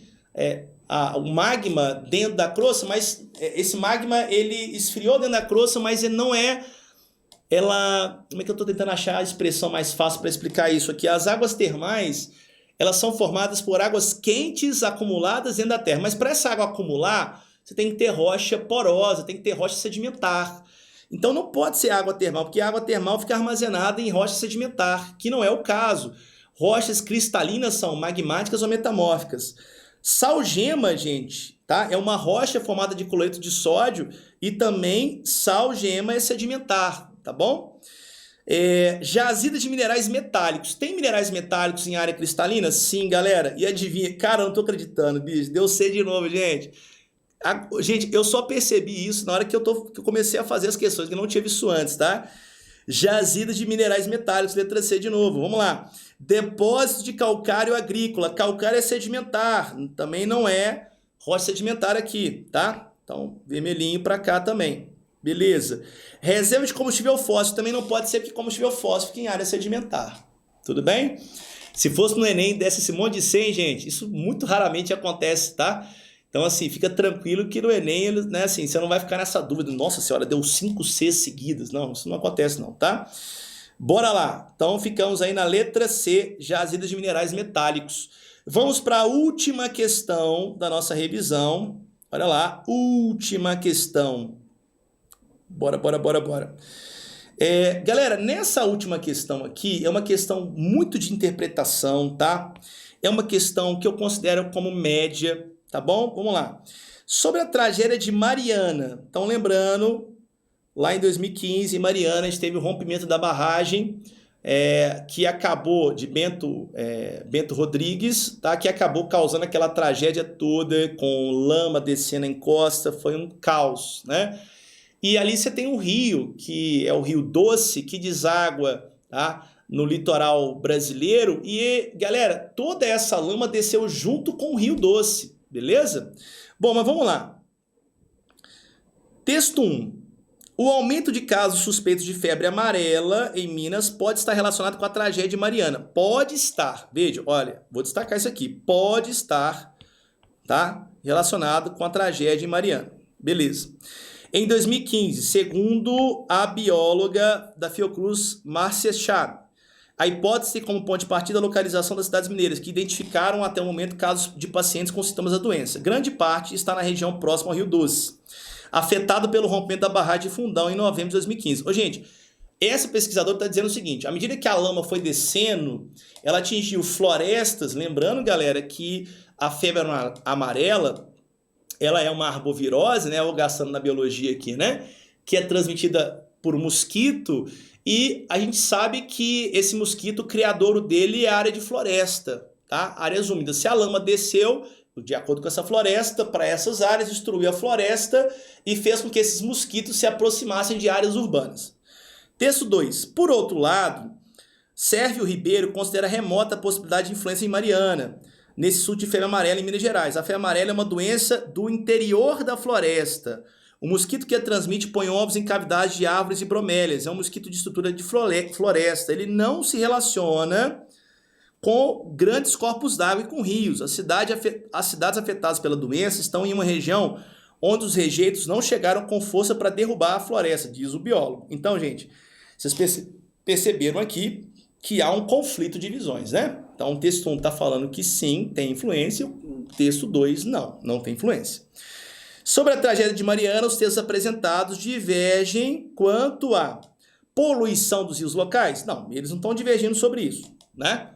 o magma dentro da crosta, mas esse magma, ele esfriou dentro da crosta, mas ele não é... Como é que eu estou tentando achar a expressão mais fácil para explicar isso aqui? As águas termais, elas são formadas por águas quentes acumuladas dentro da terra. Mas para essa água acumular, você tem que ter rocha porosa, tem que ter rocha sedimentar. Então não pode ser água termal, porque a água termal fica armazenada em rocha sedimentar, que não é o caso. Rochas cristalinas são magmáticas ou metamórficas. Salgema, gente, tá? É uma rocha formada de cloreto de sódio e também salgema é sedimentar, tá bom? Jazida de minerais metálicos. Tem minerais metálicos em área cristalina? Sim, galera. E adivinha? Cara, eu não tô acreditando, bicho. Deu C de novo, gente. Gente, eu só percebi isso na hora que eu comecei a fazer as questões, que eu não tinha visto antes, tá? Jazida de minerais metálicos, letra C de novo. Vamos lá. Depósito de calcário agrícola. Calcário é sedimentar. Também não é rocha sedimentar aqui, tá? Então, vermelhinho para cá também. Beleza. Reserva de combustível fóssil. Também não pode ser, porque combustível fóssil fica em área sedimentar. Tudo bem? Se fosse no Enem, desse esse monte de 100, gente, isso muito raramente acontece, tá? Então, assim, fica tranquilo que no Enem, né, assim, você não vai ficar nessa dúvida. Nossa senhora, deu 5 C seguidas. Não, isso não acontece não, tá? Bora lá. Então, ficamos aí na letra C, jazidas de minerais metálicos. Vamos para a última questão da nossa revisão. Olha lá, última questão. Bora. Galera, nessa última questão aqui, é uma questão muito de interpretação, tá? É uma questão que eu considero como média, tá bom? Vamos lá. Sobre a tragédia de Mariana. Então, lembrando lá em 2015, em Mariana, a gente teve o rompimento da barragem, que acabou, de Bento Rodrigues, tá? Que acabou causando aquela tragédia toda, com lama descendo em costa, foi um caos, né? E ali você tem um rio, que é o Rio Doce, que deságua, tá, no litoral brasileiro. E, galera, toda essa lama desceu junto com o Rio Doce, beleza? Bom, mas vamos lá. Texto 1. O aumento de casos suspeitos de febre amarela em Minas pode estar relacionado com a tragédia de Mariana. Pode estar. Veja, olha, vou destacar isso aqui. Pode estar, tá, relacionado com a tragédia de Mariana. Beleza. Em 2015, segundo a bióloga da Fiocruz, Márcia Chá, a hipótese tem como ponto de partida a localização das cidades mineiras, que identificaram até o momento casos de pacientes com sintomas da doença. Grande parte está na região próxima ao Rio Doce, afetado pelo rompimento da barragem de Fundão em novembro de 2015. Ô, gente, essa pesquisadora está dizendo o seguinte: à medida que a lama foi descendo, ela atingiu florestas. Lembrando, galera, que a febre amarela, ela é uma arbovirose, né? Eu gastando na biologia aqui, né? Que é transmitida por mosquito, e a gente sabe que esse mosquito, o criadouro dele é a área de floresta, tá? Áreas úmidas. Se a lama desceu, de acordo com essa floresta, para essas áreas, destruiu a floresta e fez com que esses mosquitos se aproximassem de áreas urbanas. Texto 2. Por outro lado, Sérvio Ribeiro considera remota a possibilidade de influência em Mariana, nesse surto de febre amarela em Minas Gerais. A febre amarela é uma doença do interior da floresta. O mosquito que a transmite põe ovos em cavidades de árvores e bromélias. É um mosquito de estrutura de floresta. Ele não se relaciona com grandes corpos d'água e com rios. As cidades afetadas pela doença estão em uma região onde os rejeitos não chegaram com força para derrubar a floresta, diz o biólogo. Então, gente, vocês perceberam aqui que há um conflito de visões, né? Então, o texto 1 está falando que sim, tem influência, o texto 2 não tem influência. Sobre a tragédia de Mariana, os textos apresentados divergem quanto à poluição dos rios locais. Não, eles não estão divergindo sobre isso, né?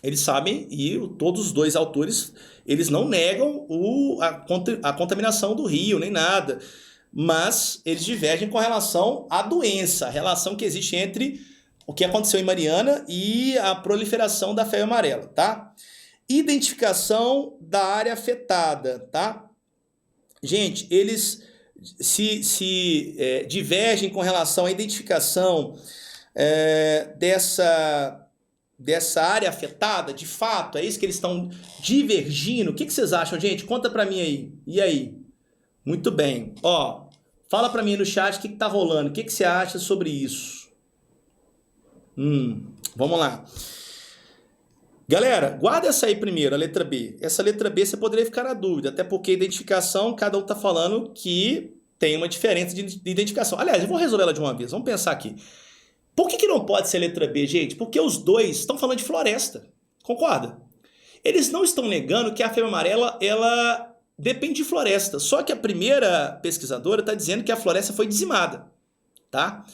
Eles sabem, e todos os dois autores, eles não negam a contaminação do rio, nem nada. Mas eles divergem com relação à doença, a relação que existe entre o que aconteceu em Mariana e a proliferação da febre amarela, tá? Identificação da área afetada, tá? Gente, eles se divergem com relação à identificação dessa área afetada, de fato, é isso que eles estão divergindo. O que vocês acham, gente? Conta pra mim aí. E aí? Muito bem. Ó, fala pra mim no chat o que tá rolando. O que você acha sobre isso? Vamos lá. Galera, guarda essa aí primeiro, a letra B. Essa letra B você poderia ficar na dúvida, até porque a identificação, cada um tá falando que tem uma diferença de identificação. Aliás, eu vou resolver ela de uma vez. Vamos pensar aqui. Por que não pode ser letra B, gente? Porque os dois estão falando de floresta. Concorda? Eles não estão negando que a febre amarela, ela depende de floresta. Só que a primeira pesquisadora está dizendo que a floresta foi dizimada, tá?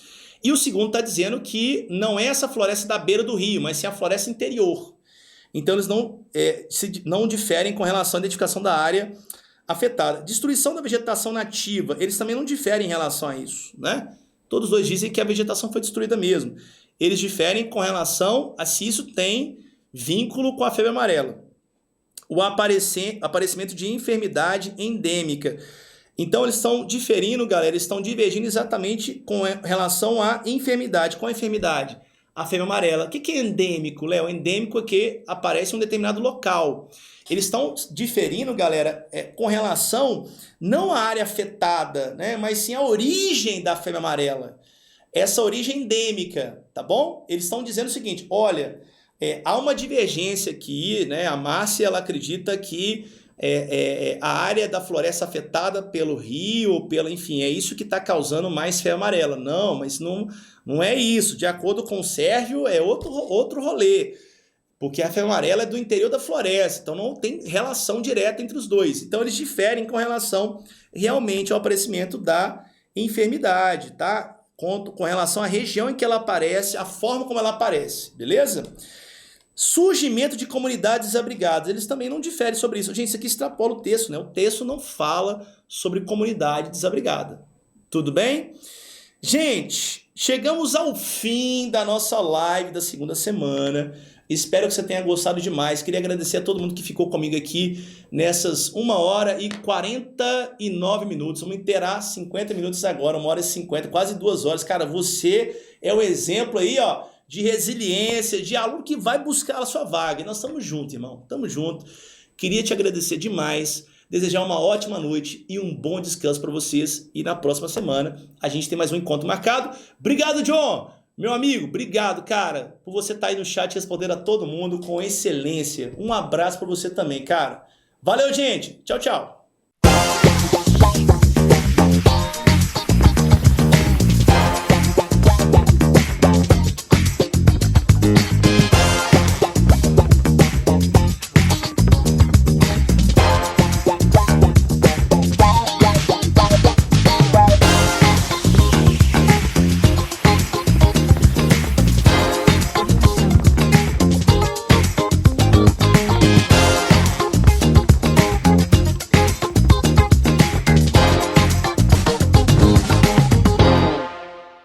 E o segundo está dizendo que não é essa floresta da beira do rio, mas sim a floresta interior. Então eles não diferem com relação à identificação da área afetada. Destruição da vegetação nativa, eles também não diferem em relação a isso, né? Todos os dois dizem que a vegetação foi destruída mesmo. Eles diferem com relação a se isso tem vínculo com a febre amarela. O aparecimento de enfermidade endêmica. Então eles estão diferindo, galera, eles estão divergindo exatamente com relação à enfermidade. Qual a enfermidade? A febre amarela. O que é endêmico, Léo? Endêmico é que aparece em um determinado local. Eles estão diferindo, galera, com relação não à área afetada, né, mas sim à origem da febre amarela. Essa origem endêmica, tá bom? Eles estão dizendo o seguinte, olha, há uma divergência aqui, né? A Márcia, ela acredita que a área da floresta afetada pelo rio, enfim, é isso que está causando mais febre amarela. Não, mas não é isso. De acordo com o Sérgio, é outro rolê. Porque a febre amarela é do interior da floresta, então não tem relação direta entre os dois. Então eles diferem com relação realmente ao aparecimento da enfermidade, tá? Com relação à região em que ela aparece, a forma como ela aparece, beleza? Surgimento de comunidades desabrigadas, eles também não diferem sobre isso. Gente, isso aqui extrapola o texto, né? O texto não fala sobre comunidade desabrigada. Tudo bem? Gente, chegamos ao fim da nossa live da segunda semana. Espero que você tenha gostado demais. Queria agradecer a todo mundo que ficou comigo aqui nessas 1h49 minutos. Vamos inteirar 50 minutos agora, 1h50, quase 2 horas. Cara, você é o exemplo aí, ó, de resiliência, de aluno que vai buscar a sua vaga. E nós estamos juntos, irmão. Estamos juntos. Queria te agradecer demais. Desejar uma ótima noite e um bom descanso para vocês. E na próxima semana a gente tem mais um encontro marcado. Obrigado, John! Meu amigo, obrigado, cara, por você estar aí no chat respondendo a todo mundo com excelência. Um abraço para você também, cara. Valeu, gente. Tchau, tchau.